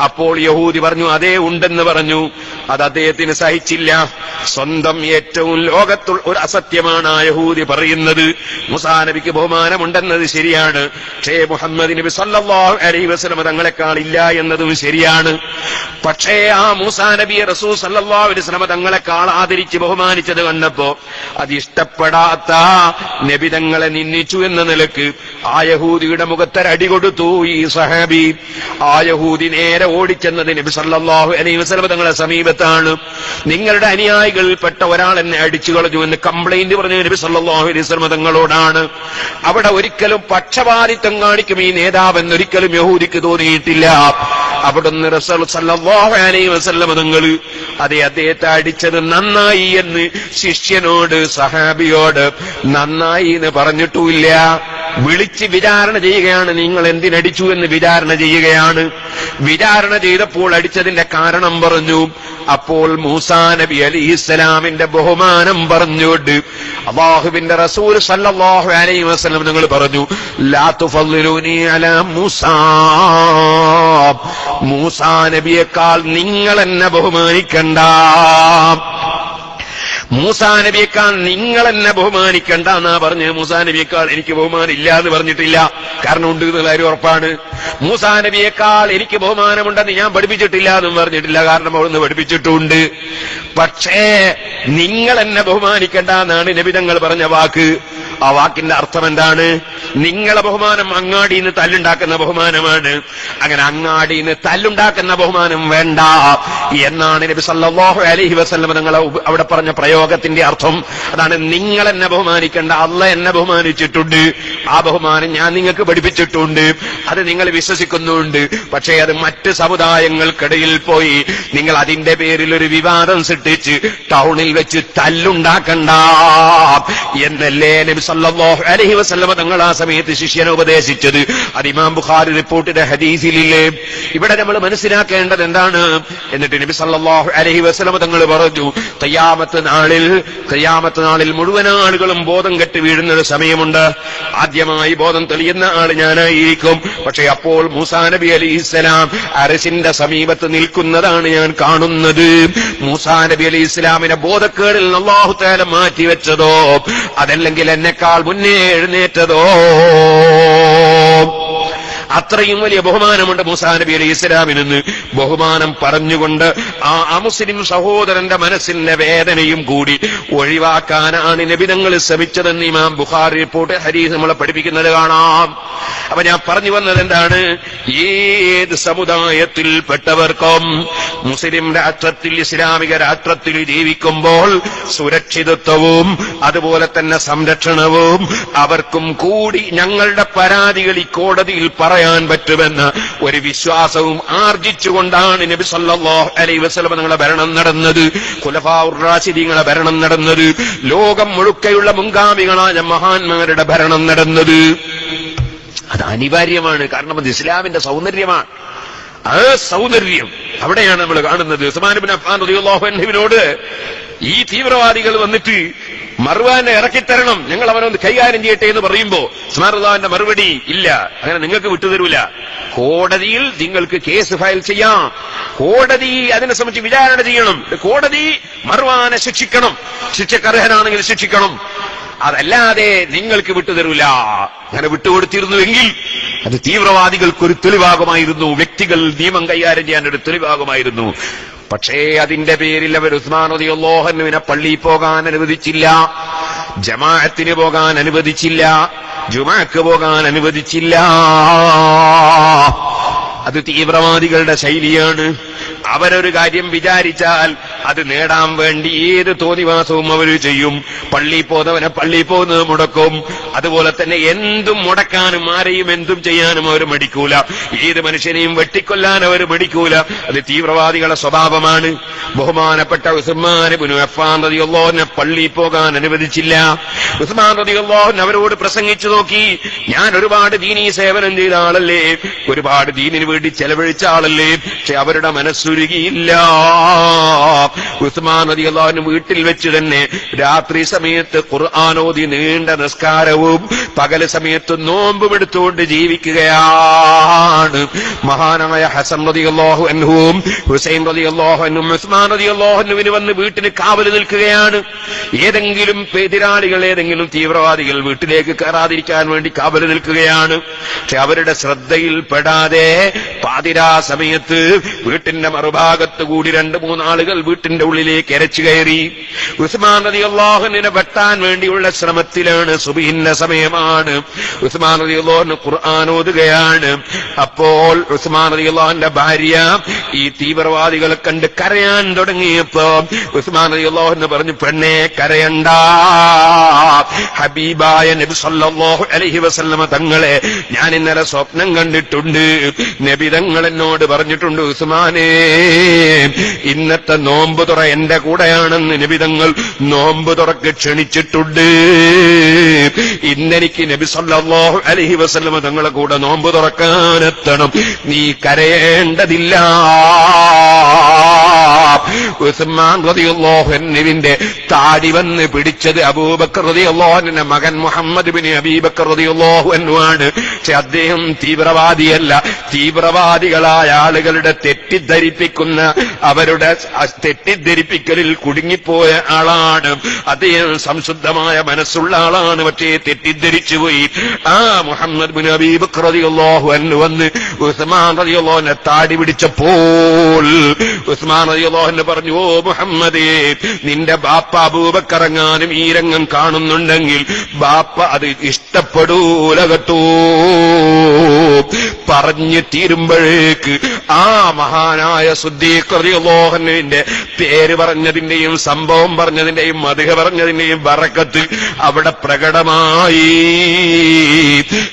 അപ്പോൾ യഹൂദി പറഞ്ഞു, അതേ ഉണ്ടെന്ന് പറഞ്ഞു. അത് അദ്ദേഹത്തിന് സഹിച്ചില്ല. സ്വന്തം ഏറ്റവും ലോകത്തുള്ള ഒരു അസത്യമാണ് ആ യഹൂദി പറയുന്നത്. മൂസാ നബിക്ക് ബഹുമാനമുണ്ടെന്നത് ശരിയാണ്, പക്ഷേ മുഹമ്മദ് നബി സല്ലല്ലാഹു അലൈഹി വസല്ലം തങ്ങളെക്കാൾ ഇല്ല എന്നതും ശരിയാണ്. പക്ഷേ ആ മൂസാ നബിയെ റസൂൽ സല്ലല്ലാഹു അലൈഹി വസല്ലം തങ്ങളെക്കാൾ ആദരിച്ച് ബഹുമാനിച്ചത് കണ്ടപ്പോ അത് ഇഷ്ടപ്പെടാത്ത നബി തങ്ങളെ നിന്ദിച്ചു എന്ന നിലക്ക് ആ യഹൂദിയുടെ മുഖത്തൊരടി കൊടുത്തു ഈ സഹാബി. ആ യഹൂദി നേരെ ഓടിച്ചെന്നത് നബി സല്ലല്ലാഹു അലൈഹി വസല്ലം തങ്ങളെ സമീപത്താണ്. നിങ്ങളുടെ അനുയായികളിൽപ്പെട്ട ഒരാൾ എന്നെ അടിച്ചു കളഞ്ഞു എന്ന് കംപ്ലൈന്റ് പറഞ്ഞു നബി സല്ലല്ലാഹു അലൈഹി വസല്ലം തങ്ങളോടാണ്. അവിടെ ഒരിക്കലും പക്ഷപാതിത്വം കാണിക്കും ഈ നേതാവെന്ന് ഒരിക്കലും യഹൂദിക്ക് തോന്നിയിട്ടില്ല. അവിടുന്ന് റസൂൽ സല്ലല്ലാഹു അലൈഹി വസല്ലം തങ്ങൾ അദ്ദേഹത്തെ അടിച്ചത് നന്നായി എന്ന് ശിഷ്യനോട് സഹാബിയോട് നന്നായി എന്ന് പറഞ്ഞിട്ടുമില്ല. വിളിച്ച് വിചാരണ ചെയ്യുകയാണ്, നിങ്ങൾ എന്തിനടിച്ചു എന്ന് വിചാരണ ചെയ്യുകയാണ്. വിചാരണ ചെയ്തപ്പോൾ അടിച്ചതിന്റെ കാരണം പറഞ്ഞു. അപ്പോൾ മൂസാ നബി അലൈഹിസ്സലാമിന്റെ ബഹുമാനം പറഞ്ഞുകൊണ്ട് അല്ലാഹുവിന്റെ റസൂൽ സല്ലല്ലാഹു അലൈഹി വസല്ലം നിങ്ങൾ പറഞ്ഞു, ലാ തുഫദ്ദിലൂനി അലാ മൂസാ, മൂസാ നബിയേക്കാൾ നിങ്ങൾ എന്നെ ബഹുമാനിക്കണ്ട, മൂസാ നബിയേക്കാൾ നിങ്ങൾ എന്നെ ബഹുമാനിക്കണ്ട എന്നാ പറഞ്ഞ്. മൂസാ നബിയേക്കാൾ എനിക്ക് ബഹുമാനം ഇല്ല എന്ന് പറഞ്ഞിട്ടില്ല, കാരണം ഉണ്ട് എന്നുള്ള കാര്യം ഉറപ്പാണ്. മൂസാ നബിയേക്കാൾ എനിക്ക് ബഹുമാനമുണ്ടെന്ന് ഞാൻ പഠിപ്പിച്ചിട്ടില്ല എന്നും പറഞ്ഞിട്ടില്ല, കാരണം അവിടുന്ന് പഠിപ്പിച്ചിട്ടുണ്ട്. പക്ഷേ നിങ്ങൾ എന്നെ ബഹുമാനിക്കണ്ട എന്നാണ് നബി തങ്ങൾ പറഞ്ഞ വാക്ക്. ആ വാക്കിന്റെ അർത്ഥം എന്താണ്? നിങ്ങളെ ബഹുമാനം അങ്ങാടിന്ന് തല്ലുണ്ടാക്കുന്ന ബഹുമാനമാണ്. അങ്ങനെ അങ്ങാടിന്ന് തല്ലുണ്ടാക്കുന്ന ബഹുമാനം വേണ്ട എന്നാണ് നബി സല്ലല്ലാഹു അലൈഹി വസല്ലം തങ്ങൾ അവിടെ പറഞ്ഞ പ്രയോഗത്തിന്റെ അർത്ഥം. അതാണ്, നിങ്ങൾ എന്നെ ബഹുമാനിക്കേണ്ട, അല്ലാഹ് എന്നെ ബഹുമാനിച്ചിട്ടുണ്ട്, ആ ബഹുമാനം ഞാൻ നിങ്ങൾക്ക് പഠിപ്പിച്ചിട്ടുണ്ട്, അത് നിങ്ങൾ വിശ്വസിക്കുന്നുണ്ട്. പക്ഷേ അത് മറ്റ് സമുദായങ്ങൾക്കിടയിൽ പോയി നിങ്ങൾ അതിന്റെ പേരിൽ ഒരു വിവാദം സൃഷ്ടിച്ച് ടൗണിൽ വെച്ച് തല്ലുണ്ടാക്കണ്ട എന്നല്ലേ നബി സല്ലല്ലാഹു അലൈഹി വസല്ലം തങ്ങൾ ആ സമയത്ത് ശിഷ്യനെ ഉപദേശിച്ചത്. അത് ഇമാം ബുഖാരി റിപ്പോർട്ടിന്റെ ഹദീസിലില്ലേ. ഇവിടെ നമ്മൾ മനസ്സിലാക്കേണ്ടത് എന്താണ്? എന്നിട്ട് നബി സല്ലല്ലാഹു അലൈഹി വസല്ലം തങ്ങൾ പറഞ്ഞു, ഖിയാമത്ത് നാളിൽ മുഴുവൻ ആളുകളും ബോധം കെട്ട് വീഴുന്ന ഒരു സമയമുണ്ട്. ആദ്യമായി ബോധം തെളിയുന്ന ആൾ ഞാനായിരിക്കും. പക്ഷെ അപ്പോൾ മൂസാ നബി അലൈഹിസ്സലാം അർശിന്റെ സമീപത്ത് നിൽക്കുന്നതാണ് ഞാൻ കാണുന്നത്. മൂസാ നബി അലൈഹിസ്സലാമിനെ ബോധക്കേടിൽ അല്ലാഹു തആല മാറ്റിവെച്ചതോ അതല്ലെങ്കിൽ എന്നെക്കാൾ മുന്നേ എഴുന്നേറ്റതോ, അത്രയും വലിയ ബഹുമാനമുണ്ട് മൂസാ നബി അലൈഹി ഇസ്ലാമിനെന്ന് ബഹുമാനം പറഞ്ഞുകൊണ്ട് ആ അമുസ്ലിം സഹോദരന്റെ മനസ്സിന്റെ വേദനയും കൂടി ഒഴിവാക്കാനാണ് നബി തങ്ങൾ ശ്രമിച്ചതെന്ന് ഇമാം ബുഖാരി റിപ്പോർട്ട് ഹദീസ് നമ്മളെ പഠിപ്പിക്കുന്നത് കാണാം. അപ്പൊ ഞാൻ പറഞ്ഞു വന്നത് എന്താണ്? ഏത് സമുദായത്തിൽപ്പെട്ടവർക്കും മുസ്ലിം രാഷ്ട്രത്തിൽ, ഇസ്ലാമിക രാഷ്ട്രത്തിൽ ജീവിക്കുമ്പോൾ സുരക്ഷിതത്വവും അതുപോലെ തന്നെ സംരക്ഷണവും അവർക്കും കൂടി ഞങ്ങളുടെ പരാതികൾ ഈ കോടതിയിൽ പറയാൻ പറ്റുമെന്ന ഒരു വിശ്വാസവും ആർജിച്ചുകൊണ്ടാണ് നബി സല്ലല്ലാഹു അലൈഹി വസല്ലം തങ്ങളുടെ ഭരണം നടന്നത്, ഖുലഫാഉർ റാഷിദീങ്ങളുടെ ഭരണം നടന്നത്, ലോകം മുഴുക്കെയുള്ള മുൻഗാമികളായ മഹാന്മാരുടെ ഭരണം നടന്നത്. അത് അനിവാര്യമാണ്, കാരണം അത് ഇസ്ലാമിന്റെ സൗന്ദര്യമാണ്. ആ സൗന്ദര്യം അവിടെയാണ് നമ്മൾ കാണുന്നത്. ഉസ്മാൻ ഇബ്നു അഫ്ഫാൻ റളിയല്ലാഹു അൻഹുവിനോട് ഈ തീവ്രവാദികൾ വന്നിട്ട് മർവാനെ ഇറക്കിത്തരണം, ഞങ്ങൾ അവനൊന്ന് കൈകാര്യം ചെയ്യട്ടെ എന്ന് പറയുമ്പോ ഉസ്മാൻ റളിയല്ലാഹുവിന്റെ മറുപടി, ഇല്ല, അങ്ങനെ നിങ്ങൾക്ക് വിട്ടുതരൂല, കോടതിയിൽ നിങ്ങൾക്ക് കേസ് ഫയൽ ചെയ്യാം, കോടതി അതിനെ സംബന്ധിച്ച് വിചാരണ ചെയ്യണം, കോടതി മർവാനെ ശിക്ഷിക്കണം, ശിക്ഷക്കർഹനാണെങ്കിൽ ശിക്ഷിക്കണം, അതല്ലാതെ നിങ്ങൾക്ക് വിട്ടുതരൂല. അങ്ങനെ വിട്ടുകൊടുത്തിരുന്നുവെങ്കിൽ അത് തീവ്രവാദികൾക്കൊരു തെളിവാകുമായിരുന്നു, വ്യക്തികൾ നിയമം കൈകാര്യം ചെയ്യാൻ ഒരു തെളിവാകുമായിരുന്നു. പക്ഷേ അതിന്റെ പേരിൽ അവർ ഉസ്മാൻ റളിയല്ലാഹു അൻഹുവിനെ പള്ളിയിൽ പോകാൻ അനുവദിച്ചില്ല, ജമാഅത്തിന് പോകാൻ അനുവദിച്ചില്ല, ജുമഅക്ക് പോകാൻ അനുവദിച്ചില്ല. അത് തീവ്രവാദികളുടെ ശൈലിയാണ്. അവരൊരു കാര്യം വിചാരിച്ചാൽ അത് നേടാൻ വേണ്ടി ഏത് തോന്നിവാസവും അവർ ചെയ്യും. പള്ളിയിൽ പോകുന്നവനെ പള്ളിയിൽ പോകുന്നത് മുടക്കും. അതുപോലെ തന്നെ എന്തും മുടക്കാനും ആരെയും എന്തും ചെയ്യാനും അവർ മടിക്കൂല. ഏത് മനുഷ്യനെയും വെട്ടിക്കൊല്ലാൻ അവർ മടിക്കൂല. അത് തീവ്രവാദികളുടെ സ്വഭാവമാണ്. ബഹുമാനപ്പെട്ട ഉസ്മാൻ ഇബ്നു അഫ്ഫാൻ റളിയല്ലാഹു അൻഹു പള്ളിയിൽ പോകാൻ അനുവദിച്ചില്ല. ഉസ്മാൻ റളിയല്ലാഹു അൻഹു അവരോട് പ്രസംഗിച്ചു നോക്കി, ഞാൻ ഒരുപാട് ദീനീ സേവനം ചെയ്ത ആളല്ലേ, ഒരുപാട് ദീനിന് വേണ്ടി ചെലവഴിച്ച ആളല്ലേ, പക്ഷെ അവരുടെ മനസ്സുരുകിയില്ല. ഉസ്മാൻ റളിയല്ലാഹു അൻഹു വീട്ടിൽ വെച്ച് തന്നെ രാത്രി സമയത്ത് ഖുർആൻ ഓതി നീണ്ട നിസ്കാരവും പകൽ സമയത്ത് നോമ്പും എടുത്തുകൊണ്ട് ജീവിക്കുകയാണ്. മഹാനായ ഹസൻ റളിയല്ലാഹു അൻഹുവും ഹുസൈൻ റളിയല്ലാഹു അൻഹും ഉസ്മാൻ റളിയല്ലാഹു അൻഹുവിന് വന്ന് വീട്ടിന് കാവൽ നിൽക്കുകയാണ്. ഏതെങ്കിലും എതിരാളികൾ, ഏതെങ്കിലും തീവ്രവാദികൾ വീട്ടിലേക്ക് കയറാതിരിക്കാൻ വേണ്ടി കാവൽ നിൽക്കുകയാണ്. പക്ഷെ അവരുടെ ശ്രദ്ധയിൽ പെടാതെ പാതിരാ സമയത്ത് വീട്ടിന്റെ മറുഭാഗത്ത് കൂടി 2-3 ആളുകൾ വീട്ടിന്റെ ഉള്ളിലേക്ക് എരച്ചു കയറി. ഉസ്മാൻ റളിയല്ലാഹു അൻഹുവിനെ വെട്ടാൻ വേണ്ടിയുള്ള ശ്രമത്തിലാണ്. സുബ്ഹിന്റെ സമയമാണ്. ഉസ്മാൻ റളിയല്ലാഹു അൻഹു ഖുർആൻ ഓതുകയാണ്. അപ്പോൾ ഉസ്മാൻ റളിയല്ലാഹു അൻഹുവിന്റെ ഭാര്യ ഈ തീവ്രവാദികളെ കണ്ട് കരയാൻ തുടങ്ങിയപ്പോ ഉസ്മാൻ റളിയല്ലാഹു അൻഹു പറഞ്ഞു, പെണ്ണെ കരയണ്ട, ഹബീബായ നബി സല്ലല്ലാഹു അലൈഹി വസല്ലമ തങ്ങളെ ഞാൻ ഇന്നലെ സ്വപ്നം കണ്ടിട്ടുണ്ട്. നബി തങ്ങൾ എന്നോട് പറഞ്ഞിട്ടുണ്ട്, ഉസ്മാനേ ഇന്നത്തെ നോമ്പ് തുറ എന്റെ കൂടെയാണെന്ന് നബി തങ്ങൾ നോമ്പ് തുറക്ക് ക്ഷണിച്ചിട്ടുണ്ട്. ഇന്നെനിക്ക് നബി സല്ലല്ലാഹു അലൈഹി വസല്ലമ തങ്ങളെ കൂടെ നോമ്പ് തുറക്കാനെത്തണം. നീ കരയേണ്ടതില്ല. ഉസ്മാൻ റളിയല്ലാഹു അൻഹുവിന്റെ താടി വന്ന് പിടിച്ചത് അബൂബക്കർ റളിയല്ലാഹു അൻഹുവിന്റെ മകൻ മുഹമ്മദ് ബിൻ അബീ ബക്കർ റളിയല്ലാഹു അൻഹു ആണ്. പക്ഷെ അദ്ദേഹം തീവ്രവാദിയല്ല. തീവ്രവാദികളായ ആളുകളുടെ തെറ്റിദ്ധരിപ്പിക്കുന്ന, അവരുടെ തെറ്റിദ്ധരിപ്പിക്കലിൽ കുടുങ്ങിപ്പോയ ആളാണ്. അദ്ദേഹം സംശുദ്ധമായ മനസ്സുള്ള ആളാണ്. പക്ഷേ തെറ്റിദ്ധരിച്ചുപോയി. ആ മുഹമ്മദ് ബിൻ അബീ ബക്കർ റളിയല്ലാഹു അൻഹു വന്ന് ഉസ്മാൻ റളിയല്ലാഹു അൻഹു താടി പിടിച്ചപ്പോൾ ഉസ്മാൻ റളിയല്ലാഹു അൻഹു പറഞ്ഞു, ഓ മുഹമ്മദേ, നിന്റെ ബാപ്പ അബൂബക്കർ എങ്ങാനും ഈ രംഗം കാണുന്നുണ്ടെങ്കിൽ ബാപ്പ അത് ഇഷ്ടപ്പെടൂല കേട്ടോ. പറഞ്ഞു തീരുമ്പോഴേക്ക് ആ മഹാനായ സിദ്ദീഖ് റളിയല്ലാഹു അൻഹുവിന്റെ പേര് പറഞ്ഞതിന്റെയും സംഭവം പറഞ്ഞതിന്റെയും മദ്ഹ് പറഞ്ഞതിന്റെയും ബറക്കത്ത് അവിടെ പ്രകടമായി.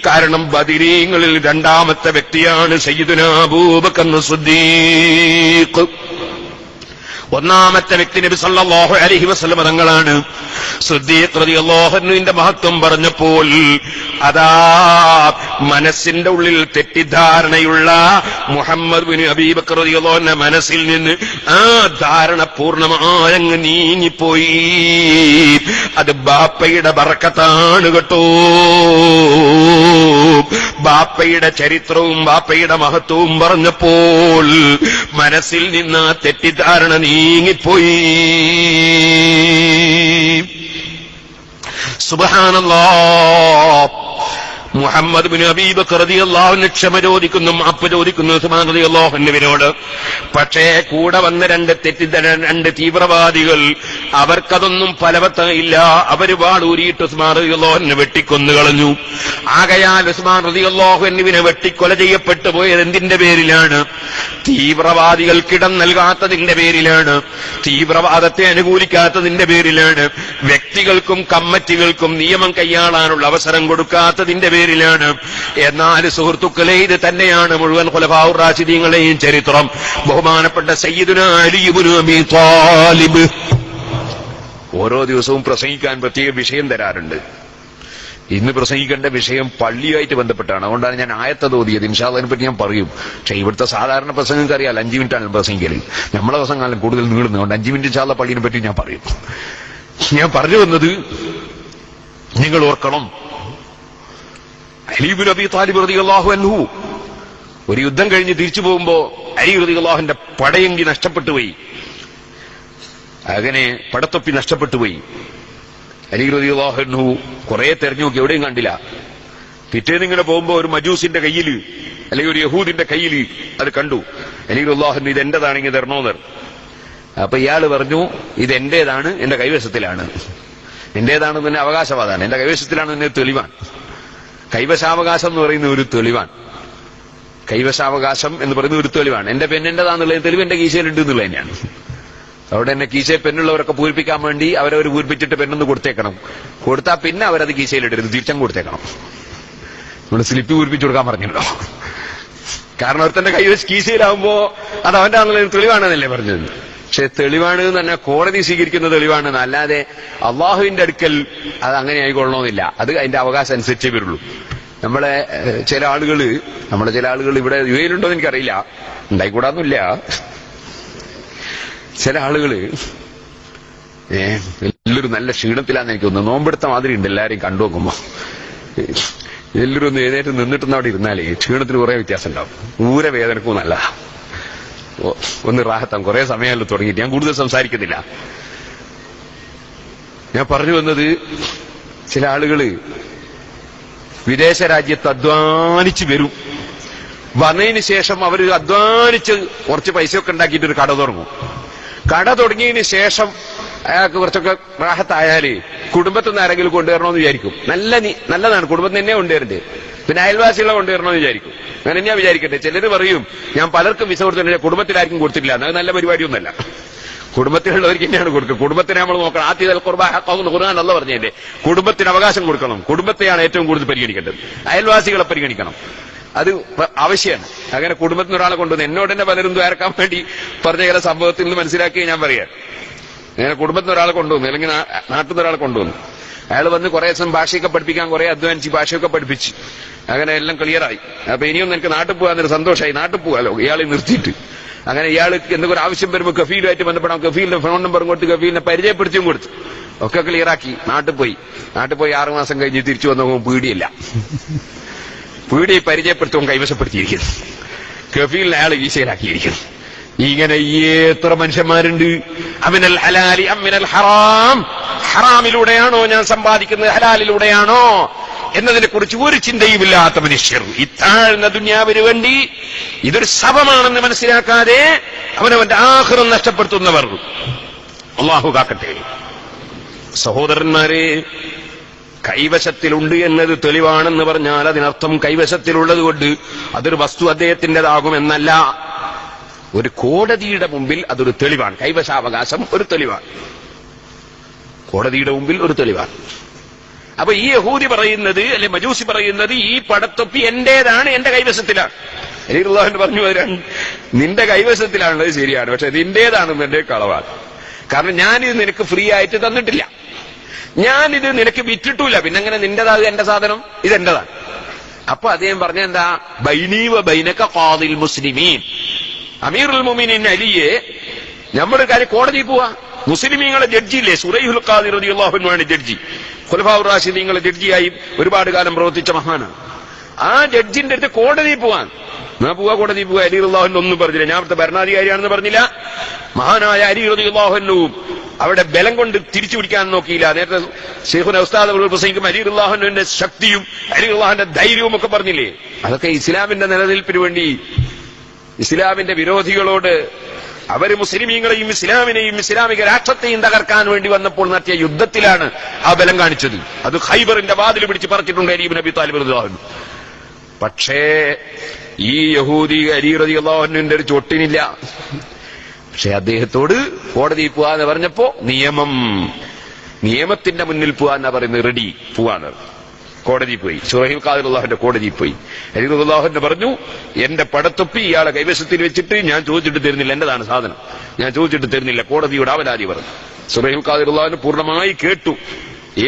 കാരണം ബദരീങ്ങളിൽ 2ാമത്തെ വ്യക്തിയാണ് സയ്യിദുനാ അബൂബക്കർ സിദ്ദീഖ്. 1ാമത്തെ വ്യക്തി നബി സല്ലല്ലാഹു അലൈഹി വസല്ലം തങ്ങളാണ്. സിദ്ദീഖ് റളിയല്ലാഹു അൻഹുവിന്റെ മഹത്വം പറഞ്ഞപ്പോൾ അതാ മനസ്സിന്റെ ഉള്ളിൽ തെറ്റിദ്ധാരണയുള്ള മുഹമ്മദ് ബിൻ അബീ ബക്കർ റളിയല്ലാഹു അൻഹു മനസ്സിൽ നിന്ന് ആ ധാരണ പൂർണ്ണമായങ്ങ് നീങ്ങിപ്പോയി. അത് ബാപ്പയുടെ ബറക്കത്താണ് കേട്ടോ. ബാപ്പയുടെ ചരിത്രവും ബാപ്പയുടെ മഹത്വവും പറഞ്ഞപ്പോൾ മനസ്സിൽ നിന്ന് ആ തെറ്റിദ്ധാരണ നീങ്ങിപ്പോയി. സുബ്ഹാനല്ലാഹ്. മുഹമ്മദ് ബിൻ അബീ ബക്കർ റളിയല്ലാഹു അൻഹു ക്ഷമ ചോദിക്കുന്നു, മാപ്പ് ചോദിക്കുന്നു ഉസ്മാൻ റളിയല്ലാഹു അൻഹുവിനോട്. പക്ഷേ കൂടെ വന്ന 2 തീവ്രവാദികൾ അവർക്കതൊന്നും ഫലവത്തായില്ല. അവർ വാളൂരിയിട്ട് ഉസ്മാൻ റളിയല്ലാഹു അൻഹു വെട്ടിക്കൊന്നു കളഞ്ഞു. ആകയാൽ ഉസ്മാൻ റളിയല്ലാഹു അൻഹുവിനെ വെട്ടിക്കൊല ചെയ്യപ്പെട്ടു പോയത് എന്തിന്റെ പേരിലാണ്? തീവ്രവാദികൾക്കിടം നൽകാത്തതിന്റെ പേരിലാണ്. തീവ്രവാദത്തെ അനുകൂലിക്കാത്തതിന്റെ പേരിലാണ്. വ്യക്തികൾക്കും കമ്മിറ്റികൾക്കും നിയമം കൈയാളാനുള്ള അവസരം കൊടുക്കാത്തതിന്റെ പേരിലാണ്. എന്നാൽ സുഹൃത്തുക്കളെ, ഇത് തന്നെയാണ് മുഴുവൻ ഖുലഫാഉർ റാഷിദീങ്ങളെയും ചരിത്രം. ബഹുമാനപ്പെട്ട സയ്യിദുനാ അലി ഇബ്നു അബീ ത്വാലിബ് ഓരോ ദിവസവും പ്രസംഗിക്കാൻ പ്രത്യേക വിഷയം തരാറുണ്ട്. ഇന്ന് പ്രസംഗിക്കേണ്ട വിഷയം പള്ളിയുമായിട്ട് ബന്ധപ്പെട്ടാണ്. അതുകൊണ്ടാണ് ഞാൻ ആയത്ത് ഓതിയത്. ഇൻഷാ അല്ലാഹ് അതിനെപ്പറ്റി ഞാൻ പറയും. പക്ഷെ ഇവിടുത്തെ സാധാരണ പ്രസംഗങ്ങൾക്ക് അറിയാം 5 മിനിറ്റാണ് പ്രസംഗിക്കല്. നമ്മളെ പ്രസംഗം കൂടുതൽ നീളുന്നതുകൊണ്ട് 5 മിനിറ്റ് ഇൻഷാ അല്ലാഹ് പള്ളിനെ പറ്റി ഞാൻ പറയും. ഞാൻ പറഞ്ഞു വന്നത്, നിങ്ങൾ ഓർക്കണം, അലി ഇബ്നു അബീ ത്വാലിബ് റളിയല്ലാഹു അൻഹു ഒരു യുദ്ധം കഴിഞ്ഞ് തിരിച്ചു പോകുമ്പോ അലി റളിയല്ലാഹുവിന്റെ പടയങ്കി നഷ്ടപ്പെട്ടുപോയി. അങ്ങനെ പടത്തൊപ്പി നഷ്ടപ്പെട്ടുപോയി. അലി റളിയല്ലാഹു അൻഹു കുറെ തെരഞ്ഞു നോക്കി, എവിടെയും കണ്ടില്ല. പിറ്റേന്ന് ഇങ്ങനെ പോകുമ്പോ ഒരു മജൂസിന്റെ കയ്യിൽ അല്ലെങ്കിൽ ഒരു യഹൂദിന്റെ കയ്യിൽ അത് കണ്ടു. അലി റളിയല്ലാഹു അൻഹു ഇത് എന്റേതാണെങ്കിൽ തരണോന്ന്. അപ്പൊ ഇയാള് പറഞ്ഞു, ഇത് എന്റേതാണ്, എന്റെ കൈവശത്തിലാണ്. എന്റേതാണ് തന്നെ അവകാശവാദമാണ്, എന്റെ കൈവശത്തിലാണ് തന്നെ തെളിവാണ്. കൈവശാവകാശം എന്ന് പറയുന്ന ഒരു തെളിവാണ്. കൈവശാവകാശം എന്ന് പറയുന്ന ഒരു തെളിവാണ്. എന്റെ പെണ്ണിന്റേതാന്നുള്ളത് തെളിവ് എന്റെ കീശയിലുണ്ട് എന്നുള്ളത് തന്നെയാണ്. അവിടെ എന്നെ കീശയിൽ പെണ്ണുള്ളവരൊക്കെ പൂരിപ്പിക്കാൻ വേണ്ടി അവരവർ പൂരിപ്പിച്ചിട്ട് പെണ്ണൊന്ന് കൊടുത്തേക്കണം. കൊടുത്താൽ പിന്നെ അവരത് കീശയിലിടരുത്, തിരിച്ചങ്ങ് കൊടുത്തേക്കണം. നമ്മൾ സ്ലിപ്പ് പൂരിപ്പിച്ചു കൊടുക്കാൻ പറഞ്ഞല്ലോ. കാരണം അവർ തന്നെ കീശയിലാവുമ്പോ അത് അവന്റെ ആണെന്നുള്ളത് തെളിവാണെന്നല്ലേ പറഞ്ഞത്. പക്ഷെ തെളിവാണ് തന്നെ കോടതി സ്വീകരിക്കുന്ന തെളിവാണെന്ന്, അല്ലാതെ അള്ളാഹുവിന്റെ അടുക്കൽ അത് അങ്ങനെ ആയിക്കൊള്ളണമെന്നില്ല. അത് അതിന്റെ അവകാശം അനുസരിച്ചേ വരുള്ളൂ. നമ്മളെ ചില ആളുകൾ ഇവിടെ യുഎയിലുണ്ടോ എന്ന് എനിക്കറിയില്ല, ഉണ്ടായിക്കൂടാന്നില്ല. ചില ആളുകള് എല്ലാവരും നല്ല ക്ഷീണത്തിലാന്ന് എനിക്ക് തോന്നുന്നു. നോമ്പെടുത്ത മാതിരി ഉണ്ട് എല്ലാരെയും കണ്ടു നോക്കുമ്പോ. എല്ലാവരും ഒന്ന് എഴുന്നേറ്റ് നിന്നിട്ടൊന്ന് അവിടെ ഇരുന്നാലേ ക്ഷീണത്തിന് കുറെ വ്യത്യാസം ഉണ്ടാവും. ഊരവേദനക്കും നല്ല ഒന്ന് റാഹത്താം. കുറെ സമയമല്ലോ തുടങ്ങിയിട്ട്. ഞാൻ കൂടുതൽ സംസാരിക്കുന്നില്ല. ഞാൻ പറഞ്ഞു വന്നത്, ചില ആളുകള് വിദേശ രാജ്യത്ത് അധ്വാനിച്ച് വരും. വന്നതിന് ശേഷം അവർ അധ്വാനിച്ച് കുറച്ച് പൈസയൊക്കെ ഉണ്ടാക്കിയിട്ട് ഒരു കട തുടങ്ങും. കട തുടങ്ങിയതിന് ശേഷം അയാൾക്ക് കുറച്ചൊക്കെ റാഹത്തായാല് കുടുംബത്തിൽ നിന്ന് ആരെങ്കിലും കൊണ്ടുവരണമെന്ന് വിചാരിക്കും. നല്ലതാണ്, കുടുംബത്തിൽ തന്നെ കൊണ്ടുവരണ്ടേ. പിന്നെ അയൽവാസികളെ കൊണ്ടുവരണമെന്ന് വിചാരിക്കും. അങ്ങനെ ഞാൻ വിചാരിക്കട്ടെ. ചിലര് പറയും ഞാൻ പലർക്കും വിസ കൊടുത്തിട്ടില്ല, കുടുംബത്തിലാർക്കും കൊടുത്തിട്ടില്ല. അത് നല്ല പരിപാടിയൊന്നല്ല. കുടുംബത്തിലുള്ളവർക്ക് തന്നെയാണ് കൊടുക്കുക. കുടുംബത്തിനെ നമ്മൾ നോക്കണം. ആദ്യ ഖുർആൻ അല്ലാഹു പറഞ്ഞതിന്റെ കുടുംബത്തിന് അവകാശം കൊടുക്കണം. കുടുംബത്തെയാണ് ഏറ്റവും കൂടുതൽ പരിഗണിക്കേണ്ടത്. അയൽവാസികളെ പരിഗണിക്കണം. അത് ആവശ്യമാണ്. അങ്ങനെ കുടുംബത്തിന് ഒരാളെ കൊണ്ടുവന്ന് എന്നോട് തന്നെ പലരും ദ്വാരക്കാൻ വേണ്ടി പറഞ്ഞ ചില സംഭവത്തിൽ നിന്ന് മനസ്സിലാക്കി ഞാൻ പറയാം. അങ്ങനെ കുടുംബത്തിന് ഒരാളെ കൊണ്ടുവന്നു, അല്ലെങ്കിൽ നാട്ടിൽ നിന്ന് ഒരാളെ കൊണ്ടുവന്നു. അയാൾ വന്ന് കുറെ ദിവസം ഭാഷയൊക്കെ പഠിപ്പിക്കാൻ കുറെ അധ്വാനിച്ച് ഭാഷയൊക്കെ പഠിപ്പിച്ച് അങ്ങനെ എല്ലാം ക്ലിയറായി. അപ്പൊ ഇനിയൊന്നും എനിക്ക് നാട്ടിൽ പോകാനൊരു സന്തോഷമായി. നാട്ടിൽ പോകാലോ ഇയാളെ നിർത്തിയിട്ട്. അങ്ങനെ ഇയാൾക്ക് എന്തെങ്കിലും ആവശ്യം വരുമ്പോൾ കഫീലുമായിട്ട് ബന്ധപ്പെടാം. കഫീലിന്റെ ഫോൺ നമ്പറും കൊടുത്ത് കഫീലിനെ പരിചയപ്പെടുത്തിയും കൊടുത്തു. ഒക്കെ ക്ലിയറാക്കി നാട്ടിൽ പോയി. 6 മാസം കഴിഞ്ഞ് തിരിച്ചു വന്നപ്പോൾ പീടിയില്ല. പീടി പരിചയപ്പെടുത്തുമ്പോൾ കൈവശപ്പെടുത്തിയിരിക്കുന്നു. കഫീലിനെ അയാൾ വീശയിലാക്കിയിരിക്കുന്നു. ഇങ്ങനെ എത്ര മനുഷ്യന്മാരുണ്ട്. അമിനൽ ഹലാലി അമിനൽ ഹറാം, ഹറാമിലൂടെയാണോ ഞാൻ സമ്പാദിക്കുന്നത്, ഹലാലിലൂടെയാണോ എന്നതിനെ കുറിച്ച് ഒരു ചിന്തയുമില്ലാത്ത മനുഷ്യർ. ഈ താഴ്ന്ന ദുനിയാവിന് വേണ്ടി ഇതൊരു ശവമാണെന്ന് മനസ്സിലാക്കാതെ അവനവന്റെ ആഖിറം നഷ്ടപ്പെടുത്തുന്നവർ അല്ലാഹു കാക്കട്ടെ. സഹോദരന്മാരെ, കൈവശത്തിലുണ്ട് എന്നത് തെളിവാണെന്ന് പറഞ്ഞാൽ അതിനർത്ഥം കൈവശത്തിലുള്ളത് കൊണ്ട് അതൊരു വസ്തു അദ്ദേഹത്തിൻ്റെതാകുമെന്നല്ല. ഒരു കോടതിയുടെ മുമ്പിൽ അതൊരു തെളിവാണ്. കൈവശാവകാശം ഒരു തെളിവാണ്, കോടതിയുടെ മുമ്പിൽ ഒരു തെളിവാണ്. അപ്പൊ ഈ യഹൂദി പറയുന്നത്, അല്ലെ മജൂസി പറയുന്നത്, ഈ പടത്തൊപ്പി എന്റേതാണ്, എന്റെ കൈവശത്തിലാണ്. അല്ലാഹു പറഞ്ഞു, നിന്റെ കൈവശത്തിലാണുള്ളത് ശരിയാണ്, പക്ഷെ നിന്റേതാണെന്ന് എന്റെ കളവാണ്. കാരണം ഞാനിത് നിനക്ക് ഫ്രീ ആയിട്ട് തന്നിട്ടില്ല, ഞാനിത് നിനക്ക് വിറ്റിട്ടില്ല. പിന്നെ എങ്ങനെ നിന്റേതാകുക? എന്റെ സാധനം ഇതെന്റേതാണ്. അപ്പൊ അദ്ദേഹം പറഞ്ഞ എന്താ, ബൈനീവ ബൈനക ഖാദിൽ മുസ്ലിമീൻ. അമീറുൽ മുഅ്മിനീൻ അലിയെ നമ്മുടെ കാര്യം കോടതിയിൽ പോവാ. മുസ്ലിമീങ്ങളെ ജഡ്ജിയില്ലേ, സുറൈഹുൽ ഖാദി റളിയല്ലാഹു അൻഹു ആണ് ജഡ്ജി. ഖുലഫാഉർ റാഷിദീങ്ങളെ ജഡ്ജിയായി ഒരുപാട് കാലം പ്രവർത്തിച്ച മഹാനാണ്. ആ ജഡ്ജിന്റെ അടുത്ത് കോടതിയിൽ പോവാൻ ഞാൻ പോവാ, കോടതിയിൽ പോവാ. അലി റളിയല്ലാഹു അൻഹു ഒന്നും പറഞ്ഞില്ല. ഞാൻ അവിടുത്തെ ഭരണാധികാരിയാണെന്ന് പറഞ്ഞില്ല. മഹാനായ അലി റളിയല്ലാഹു അൻഹു അവിടെ ബലം കൊണ്ട് തിരിച്ചു പിടിക്കാൻ നോക്കിയില്ല. നേരത്തെ ശൈഖുന ഉസ്താദ് അബ്ദുൽ ഹുസൈൻ അലി റളിയല്ലാഹു അൻഹുവിന്റെ ശക്തിയും അലി റളിയല്ലാഹുവിന്റെ ധൈര്യവും ഒക്കെ പറഞ്ഞില്ലേ. അതൊക്കെ ഇസ്ലാമിന്റെ നിലനിൽപ്പിന് വേണ്ടി, ഇസ്ലാമിന്റെ വിരോധികളോട്, അവര് മുസ്ലിമീങ്ങളെയും ഇസ്ലാമിനെയും ഇസ്ലാമിക രാഷ്ട്രത്തെയും തകർക്കാൻ വേണ്ടി വന്നപ്പോൾ നടത്തിയ യുദ്ധത്തിലാണ് ആ ബലം കാണിച്ചത്. അത് ഖൈബറിന്റെ വാതിൽ പിടിച്ച് പറിച്ചിട്ടുണ്ട് അലി ഇബ്നു അബീ താലിബ് റളിയല്ലാഹു അൻഹു. പക്ഷേ ഈ യഹൂദി അലി റളിയല്ലാഹു അൻഹുവിന്റെ ഒരു ചൊട്ടിനില്ല. പക്ഷെ അദ്ദേഹത്തോട് കോടതിയിൽ പോവാന്ന് പറഞ്ഞപ്പോ നിയമത്തിന്റെ മുന്നിൽ പോവാന്നാ പറയുന്നത്. റെഡി പോവാന്ന് കോടതിയിൽ പോയി. സുറൈഹുൽ ഖാദി റളിയല്ലാഹുവിന്റെ കോടതിയിൽ പോയി. അലി റളിയല്ലാഹു പറഞ്ഞു, എന്റെ പടത്തൊപ്പി ഇയാളെ കൈവശത്തിൽ വെച്ചിട്ട് ഞാൻ ചോദിച്ചിട്ട് തരുന്നില്ല, എന്റേതാണ് സാധനം, ഞാൻ ചോദിച്ചിട്ട് തരുന്നില്ല. കോടതിയോട് അവലാതി പറഞ്ഞു. സുറൈഹുൽ ഖാദി റളിയല്ലാഹു പൂർണ്ണമായി കേട്ടു.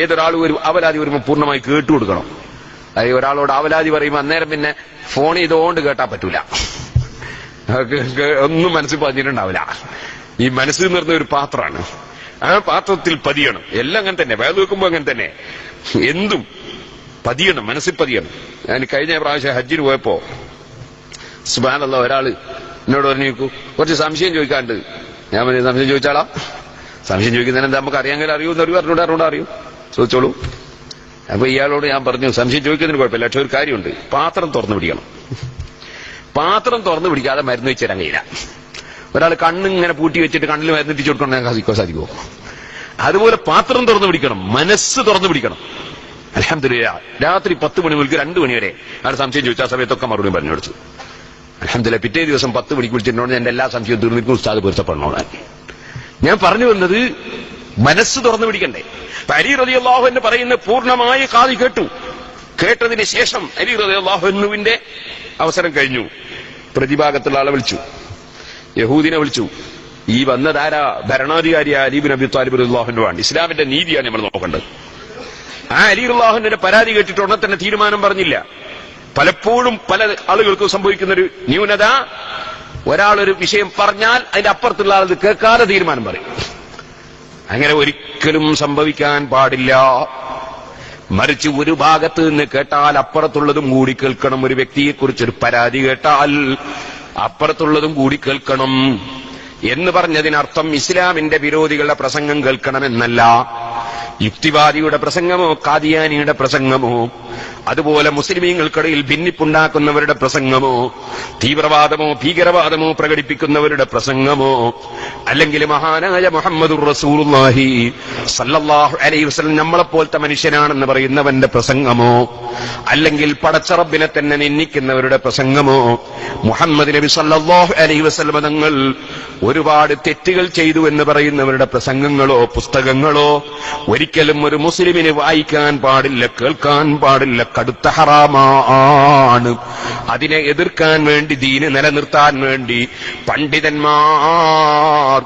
ഏതൊരാളും ഒരു അവലാതി വരുമ്പോൾ പൂർണ്ണമായി കേട്ടു കൊടുക്കണം. അതായത് ഒരാളോട് അവലാതി പറയുമ്പോൾ അന്നേരം പിന്നെ ഫോൺ ചെയ്തുകൊണ്ട് കേട്ടാൻ പറ്റൂല, ഒന്നും മനസ്സിൽ പതിഞ്ഞിട്ടുണ്ടാവില്ല. ഈ മനസ്സിൽ നിർന്ന ഒരു പാത്രമാണ്, ആ പാത്രത്തിൽ പതിയണം. എല്ലാം അങ്ങനെ തന്നെ, വേദ വെക്കുമ്പോ അങ്ങനെ തന്നെ, എന്തും പതിയണം, മനസ്സിൽ പതിയണം. ഞാൻ കഴിഞ്ഞ പ്രാവശ്യം ഹജ്ജിന് പോയപ്പോ സുബ്ഹാനല്ലാഹ് ഒരാള് എന്നോട് പറഞ്ഞു, കുറച്ച് സംശയം ചോദിക്കാണ്ട്. ഞാൻ പറഞ്ഞു, സംശയം ചോദിച്ചാളാ. സംശയം ചോദിക്കുന്നതിന് എന്താ, നമുക്ക് അറിയാമെങ്കിൽ അറിയൂന്ന് അറിയും, ചോദിച്ചോളൂ. അപ്പൊ ഇയാളോട് ഞാൻ പറഞ്ഞു, സംശയം ചോദിക്കുന്നതിന് കുഴപ്പമില്ല, പക്ഷെ ഒരു കാര്യമുണ്ട്, പാത്രം തുറന്നു പിടിക്കണം. പാത്രം തുറന്നു പിടിക്കാതെ മരുന്ന് വെച്ച് തരാൻ കഴിയില്ല. ഒരാൾ കണ്ണിങ്ങനെ പൂട്ടി വെച്ചിട്ട് കണ്ണിൽ മരുന്ന് ഇട്ടിച്ചു കൊടുക്കണം, സാധിക്കുമോ? അതുപോലെ പാത്രം തുറന്നു പിടിക്കണം, മനസ്സ് തുറന്നു പിടിക്കണം. അൽഹംദുലില്ലാ, രാത്രി 10 മണി മുതൽ 2 മണി വരെ ആൾ സംശയം ചോദിച്ച ആ സമയത്തൊക്കെ മറുപടി പറഞ്ഞു കൊടുത്തു. അൽഹംദുലില്ലാ, പിറ്റേ ദിവസം 10 മണിക്ക് വിളിച്ചിട്ടുണ്ടോ എന്റെ എല്ലാ സംശയവും തീർന്നിട്ട് ഉസ്താദ് പൊരുത്തപ്പെടണോടാൻ. ഞാൻ പറഞ്ഞു വന്നത്, മനസ്സ് തുറന്നു പിടിക്കണ്ടേ. അലി റളിയല്ലാഹു അൻഹു പറയുന്ന പൂർണ്ണമായി ഖാദി കേട്ടു. കേട്ടതിന് ശേഷം അലി റളിയല്ലാഹു അൻഹുവിന്റെ അവസരം കഴിഞ്ഞു. പ്രതിഭാഗത്തുള്ള ആളെ വിളിച്ചു, യഹൂദിനെ വിളിച്ചു. ഈ വന്നതാരാ? ഭരണാധികാരിയായ അലി ഇബ്നു അബീ താലിബ് റളിയല്ലാഹു അൻഹു ആണ്. ഇസ്ലാമിന്റെ നീതിയാണ് നമ്മൾ നോക്കേണ്ടത്. ആ അലി റളിയല്ലാഹു അൻഹുവിന്റെ പരാതി കേട്ടിട്ട് ഉടനെ തന്നെ തീരുമാനം പറഞ്ഞില്ല. പലപ്പോഴും പല ആളുകൾക്കും സംഭവിക്കുന്നൊരു ന്യൂനത, ഒരാളൊരു വിഷയം പറഞ്ഞാൽ അതിന്റെ അപ്പുറത്തുള്ള ആൾ കേൾക്കാതെ തീരുമാനം പറയും. അങ്ങനെ ഒരിക്കലും സംഭവിക്കാൻ പാടില്ല. മറിച്ച് ഒരു ഭാഗത്ത് നിന്ന് കേട്ടാൽ അപ്പുറത്തുള്ളതും കൂടി കേൾക്കണം. ഒരു വ്യക്തിയെക്കുറിച്ചൊരു പരാതി കേട്ടാൽ അപ്പുറത്തുള്ളതും കൂടി കേൾക്കണം എന്ന് പറഞ്ഞതിനർത്ഥം ഇസ്ലാമിന്റെ വിരോധികളുടെ പ്രസംഗം കേൾക്കണമെന്നല്ല. യുക്തിവാദിയുടെ പ്രസംഗമോ ഖാദിയാനിയുടെ പ്രസംഗമോ അതുപോലെ മുസ്ലിമീങ്ങൾക്കിടയിൽ ഭിന്നിപ്പുണ്ടാക്കുന്നവരുടെ പ്രസംഗമോ തീവ്രവാദമോ ഭീകരവാദമോ പ്രകടിപ്പിക്കുന്നവരുടെ പ്രസംഗമോ അല്ലെങ്കിൽ മഹാനായ മുഹമ്മദുർ റസൂലുള്ളാഹി സല്ലല്ലാഹു അലൈഹി വസല്ലം നമ്മളെപ്പോലത്തെ മനുഷ്യനാണെന്ന് പറയുന്നവന്റെ പ്രസംഗമോ അല്ലെങ്കിൽ പടച്ച റബ്ബിനെ തന്നെ നിന്ദിക്കുന്നവരുടെ പ്രസംഗമോ മുഹമ്മദ് നബി സല്ലല്ലാഹു അലൈഹി വസല്ലം തങ്ങൾ ഒരുപാട് തെറ്റുകൾ ചെയ്തു എന്ന് പറയുന്നവരുടെ പ്രസംഗങ്ങളോ പുസ്തകങ്ങളോ ഒരിക്കലും ഒരു മുസ്ലിമിന് വായിക്കാൻ പാടില്ല, കേൾക്കാൻ പാടില്ല. കടുത്ത ഹറാമാണ്. അതിനെ എതിർക്കാൻ വേണ്ടി, ദീന് നിലനിർത്താൻ വേണ്ടി പണ്ഡിതന്മാർ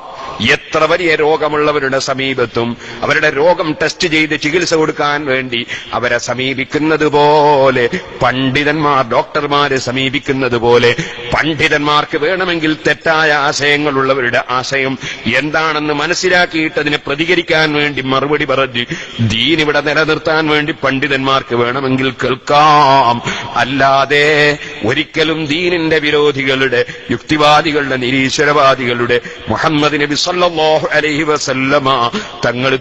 എത്ര വലിയ രോഗമുള്ളവരുടെ സമീപത്തും അവരുടെ രോഗം ടെസ്റ്റ് ചെയ്ത് ചികിത്സ കൊടുക്കാൻ വേണ്ടി അവരെ സമീപിക്കുന്നത് പോലെ പണ്ഡിതന്മാർ ഡോക്ടർമാരെ സമീപിക്കുന്നത് പോലെ പണ്ഡിതന്മാർക്ക് വേണമെങ്കിൽ തെറ്റായ ആശയങ്ങളുള്ളവരുടെ ആശയം എന്താണെന്ന് മനസ്സിലാക്കിയിട്ട് അതിനെ പ്രതികരിക്കാൻ വേണ്ടി മറുപടി പറഞ്ഞ് ദീൻ ഇവിടെ നിലനിർത്താൻ വേണ്ടി പണ്ഡിതന്മാർക്ക് വേണമെങ്കിൽ കേൾക്കാം. അല്ലാതെ ഒരിക്കലും ദീനിന്റെ വിരോധികളുടെ, യുക്തിവാദികളുടെ, നിരീശ്വരവാദികളുടെ മുഹമ്മദ് നബി സല്ലല്ലാഹു അലൈഹി വസല്ലമ തങ്ങൾ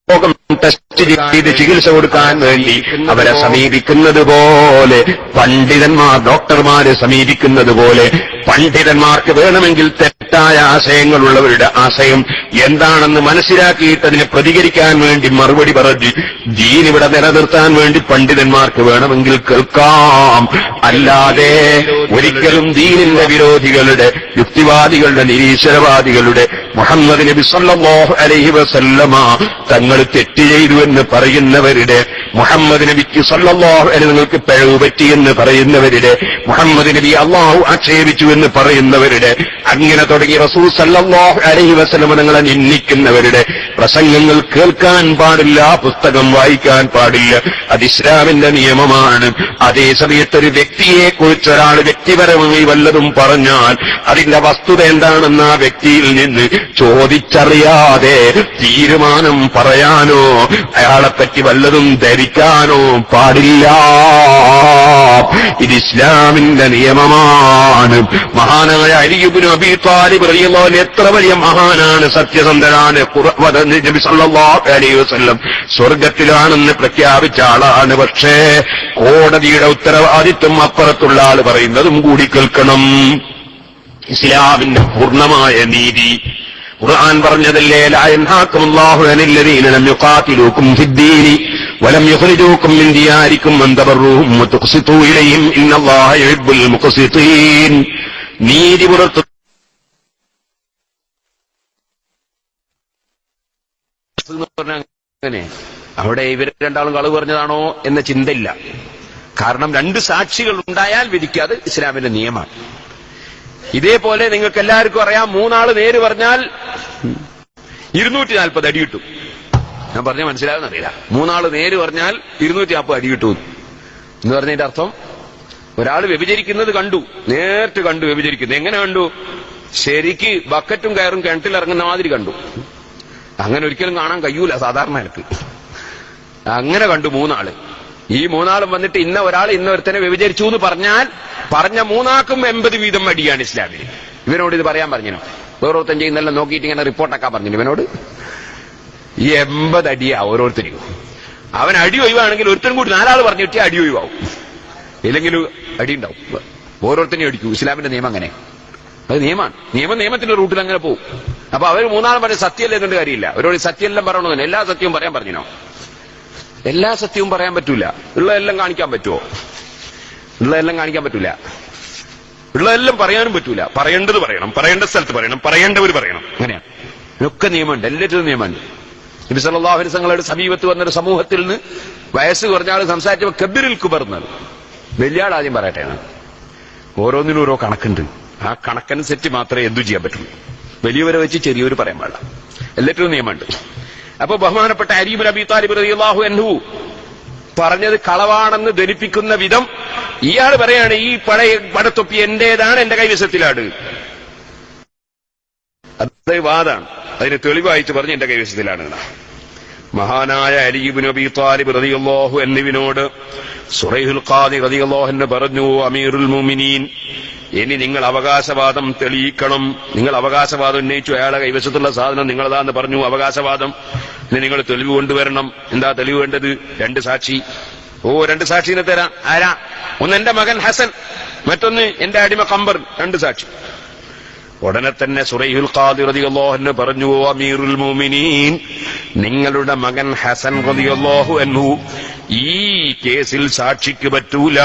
രോഗം ടെസ്റ്റ് ചെയ്ത് ചികിത്സ കൊടുക്കാൻ വേണ്ടി അവരെ സമീപിക്കുന്നത് പോലെ പണ്ഡിതന്മാർ ഡോക്ടർമാരെ സമീപിക്കുന്നത് പോലെ പണ്ഡിതന്മാർക്ക് വേണമെങ്കിൽ തെറ്റായ ആശയങ്ങളുള്ളവരുടെ ആശയം എന്താണെന്ന് മനസ്സിലാക്കിയിട്ട് അതിനെ പ്രതികരിക്കാൻ വേണ്ടി മറുപടി പറഞ്ഞ് ദീൻ ഇവിടെ നിലനിർത്താൻ വേണ്ടി പണ്ഡിതന്മാർക്ക് വേണമെങ്കിൽ കേൾക്കാം. അല്ലാതെ ഒരിക്കലും ദീനിന്റെ വിരോധികളുടെ, യുക്തിവാദികളുടെ, നിരീശ്വരവാദികളുടെ മുഹമ്മദ് നബി സല്ലല്ലാഹു അലൈഹി വസല്ലമ തങ്ങൾ തെറ്റ് ചെയ്തു എന്ന് പറയുന്നവരുടെ, മുഹമ്മദ് നബിക്ക് സല്ലല്ലാഹു അലൈഹി നിങ്ങൾക്ക് പിഴവ് പറ്റിയെന്ന് പറയുന്നവരുടെ, മുഹമ്മദ് നബി അള്ളാഹു ആക്ഷേപിച്ചു എന്ന് പറയുന്നവരുടെ, അങ്ങനെ തുടങ്ങി റസൂൽ സല്ലല്ലാഹു അലൈഹി വസല്ലം തങ്ങളെ നിന്ദിക്കുന്നവരുടെ പ്രസംഗങ്ങൾ കേൾക്കാൻ പാടില്ല, പുസ്തകം വായിക്കാൻ പാടില്ല. അത് ഇസ്ലാമിന്റെ നിയമമാണ്. അതേ സമയത്ത് ഒരു വ്യക്തിയെക്കുറിച്ച് ഒരാൾ വ്യക്തിപരമായി വല്ലതും പറഞ്ഞാൽ അതിന്റെ വസ്തുത എന്താണെന്ന് ആ വ്യക്തിയിൽ നിന്ന് ചോദിച്ചറിയാതെ തീരുമാനം പറയാനോ അയാളെപ്പറ്റി വല്ലതും ധരിക്കാനോ പാടില്ല. ഇത് ഇസ്ലാമിന്റെ നിയമമാണ്. മഹാനായ അലി ഇബ്നു അബീ ത്വാലിബ് റളിയല്ലാഹു അൻഹു എത്ര വലിയ മഹാനാണ്, സത്യസന്ധനാണ്. നബി സല്ലല്ലാഹു അലൈഹി വസല്ലം സ്വർഗത്തിലാണെന്ന് പ്രഖ്യാപിച്ച ആളാണ്. പക്ഷേ കോടതിയുടെ ഉത്തരവാദിത്വം അപ്പുറത്തുള്ള ആൾ പറയുന്നതും കൂടി കേൾക്കണം. ഇസ്ലാമിന്റെ പൂർണ്ണമായ നീതി ഖുർആൻ പറഞ്ഞതല്ലേ, ലാ യൻഹാകുമുല്ലാഹു അനിൽ ലദീന ലം യുഖാതിലൂകും ഫിദ്ദീനി വലം യുഖ്രിജൂകും മിൻ ദിയാരികും അൻ തബറൂഹും വതുഖ്സിതൂ ഇലൈഹിം ഇന്നല്ലാഹ യുഹിബ്ബുൽ മുഖ്സിതീൻ. നീതി പുലർത്തുന്ന അങ്ങനെ അവിടെ ഇവർ രണ്ടാളും കളവ് പറഞ്ഞതാണോ എന്ന ചിന്തയില്ല. കാരണം രണ്ട് സാക്ഷികൾ ഉണ്ടായാൽ വിധിക്കാതെ ഇസ്ലാമിന്റെ നിയമമാണ്. ഇതേപോലെ നിങ്ങൾക്ക് എല്ലാവർക്കും അറിയാം, മൂന്നാള് നേര് പറഞ്ഞാൽ 240 അടി കിട്ടും. ഞാൻ പറഞ്ഞ മനസ്സിലാകുന്നറിയില്ല. മൂന്നാള് നേര് പറഞ്ഞാൽ 240 അടി കിട്ടും എന്ന് പറഞ്ഞതിന്റെ അർത്ഥം, ഒരാൾ വ്യഭിചരിക്കുന്നത് കണ്ടു, നേരിട്ട് കണ്ടു വ്യഭിചരിക്കുന്നത്. എങ്ങനെ കണ്ടു? ശരിക്ക് ബക്കറ്റും കയറും കിണറ്റിലിറങ്ങുന്ന മാതിരി കണ്ടു. അങ്ങനെ ഒരിക്കലും കാണാൻ കഴിയൂല സാധാരണ എനിക്ക്. അങ്ങനെ കണ്ടു മൂന്നാള്. ഈ മൂന്നാളും വന്നിട്ട് ഇന്ന ഒരാൾ ഇന്ന ഒരുത്തനെ വ്യഭിചരിച്ചു എന്ന് പറഞ്ഞാൽ പറഞ്ഞ മൂന്നാക്കും 80 വീതം അടിയാണ് ഇസ്ലാമിൽ. ഇവനോട് ഇത് പറയാൻ പറഞ്ഞോ? ഓരോരുത്തൻ ചെയ്യുന്നതെല്ലാം നോക്കിയിട്ട് ഇങ്ങനെ റിപ്പോർട്ടാക്കാൻ പറഞ്ഞു ഇവനോട്. ഈ 80 അടിയാ ഓരോരുത്തരും. അവൻ അടി ഒഴിവാണെങ്കിൽ ഒരുത്തരും കൂടി 4 ആൾ പറഞ്ഞു കിട്ടിയാൽ അടി ഒഴിവാവും, ഇല്ലെങ്കിൽ അടി ഉണ്ടാവും. ഓരോരുത്തരെയും അടിക്കൂ. ഇസ്ലാമിന്റെ നിയമം അങ്ങനെ, അത് നിയമമാണ്. നിയമത്തിന്റെ റൂട്ടിൽ അങ്ങനെ പോകും. അപ്പൊ അവർ മൂന്നാളും പറഞ്ഞ സത്യമല്ലേ എന്നുകൊണ്ട് കാര്യമില്ല. അവരോട് സത്യമെല്ലാം പറയണമെന്ന് എല്ലാ സത്യവും പറയാൻ പറഞ്ഞോ? എല്ലാ സത്യവും പറയാൻ പറ്റൂല. ഉള്ളതെല്ലാം കാണിക്കാൻ പറ്റുമോ? ഉള്ളതെല്ലാം കാണിക്കാൻ പറ്റൂല. ഉള്ളതെല്ലാം പറയാനും പറ്റൂല. പറയേണ്ടത് പറയണം, പറയേണ്ട സ്ഥലത്ത് പറയണം, പറയേണ്ടവർ പറയണം. അങ്ങനെയാണ്. ഇതിനൊക്കെ നിയമമുണ്ട്, എല്ലാറ്റിനും നിയമമുണ്ട്. നബി സല്ലല്ലാഹു അലൈഹി വസല്ലമയുടെ സമീപത്ത് വന്നൊരു സമൂഹത്തിൽ നിന്ന് വയസ്സ് കുറഞ്ഞ ആൾ സംസാരിച്ചപ്പോൾ കബീറിൽ കുബർന്നത്, വലിയ ആൾ ആദ്യം പറയട്ടെ. ഓരോന്നിനും ഓരോ കണക്കുണ്ട്. ആ കണക്കനുസരിച്ച് മാത്രമേ എന്തു ചെയ്യാൻ പറ്റുള്ളൂ. വലിയവരെ വെച്ച് ചെറിയവർ പറയാൻ പാടില്ല. എല്ലാറ്റിനും നിയമമുണ്ട്. അപ്പൊ ബഹുമാനപ്പെട്ട അലി ഇബ്നു അബീ ത്വാലിബ് റളിയല്ലാഹു അൻഹു പറഞ്ഞത് കളവാണെന്ന് ധരിപ്പിക്കുന്ന വിധം ഇയാൾ പറയാണ്, ഈ പഴയ പടത്തൊപ്പി എന്റേതാണ്, എന്റെ കൈവശത്തിലാണ്. അത് വാദാണ്. അതിന് തെളിവായിട്ട് പറഞ്ഞ് എന്റെ കൈവശത്തിലാണ്. മഹാനായ അലി ഇബ്നു അബീ ത്വാലിബ് റളിയല്ലാഹു അൻഹുവിനോട് സുറൈഹുൽ ഖാദി റളിയല്ലാഹു അൻഹു പറഞ്ഞു, അമീറുൽ മുഅ്മിനീൻ, ഇനി നിങ്ങൾ അവകാശവാദം തെളിയിക്കണം. നിങ്ങൾ അവകാശവാദം ഉന്നയിച്ചു, അയാളെ കൈവശത്തുള്ള സാധനം നിങ്ങളതാന്ന് പറഞ്ഞു, അവകാശവാദം. ഇനി നിങ്ങൾ തെളിവ് കൊണ്ടുവരണം. എന്താ തെളിവ് വേണ്ടത്? 2 സാക്ഷി. 2 സാക്ഷിനെ തരാം. ആരാ? ഒന്ന് എന്റെ മകൻ ഹസൻ, മറ്റൊന്ന് എന്റെ അടിമ ഖംബർ. 2 സാക്ഷി. ഉടനെ തന്നെ സുറൈഹുൽ ഖാദി റളിയല്ലാഹു അൻഹു പറഞ്ഞു, അമീറുൽ മുഅ്മിനീൻ, നിങ്ങളുടെ മകൻ ഹസൻ റളിയല്ലാഹു അൻഹു ഈ കേസിൽ സാക്ഷിക്ക് പറ്റൂല.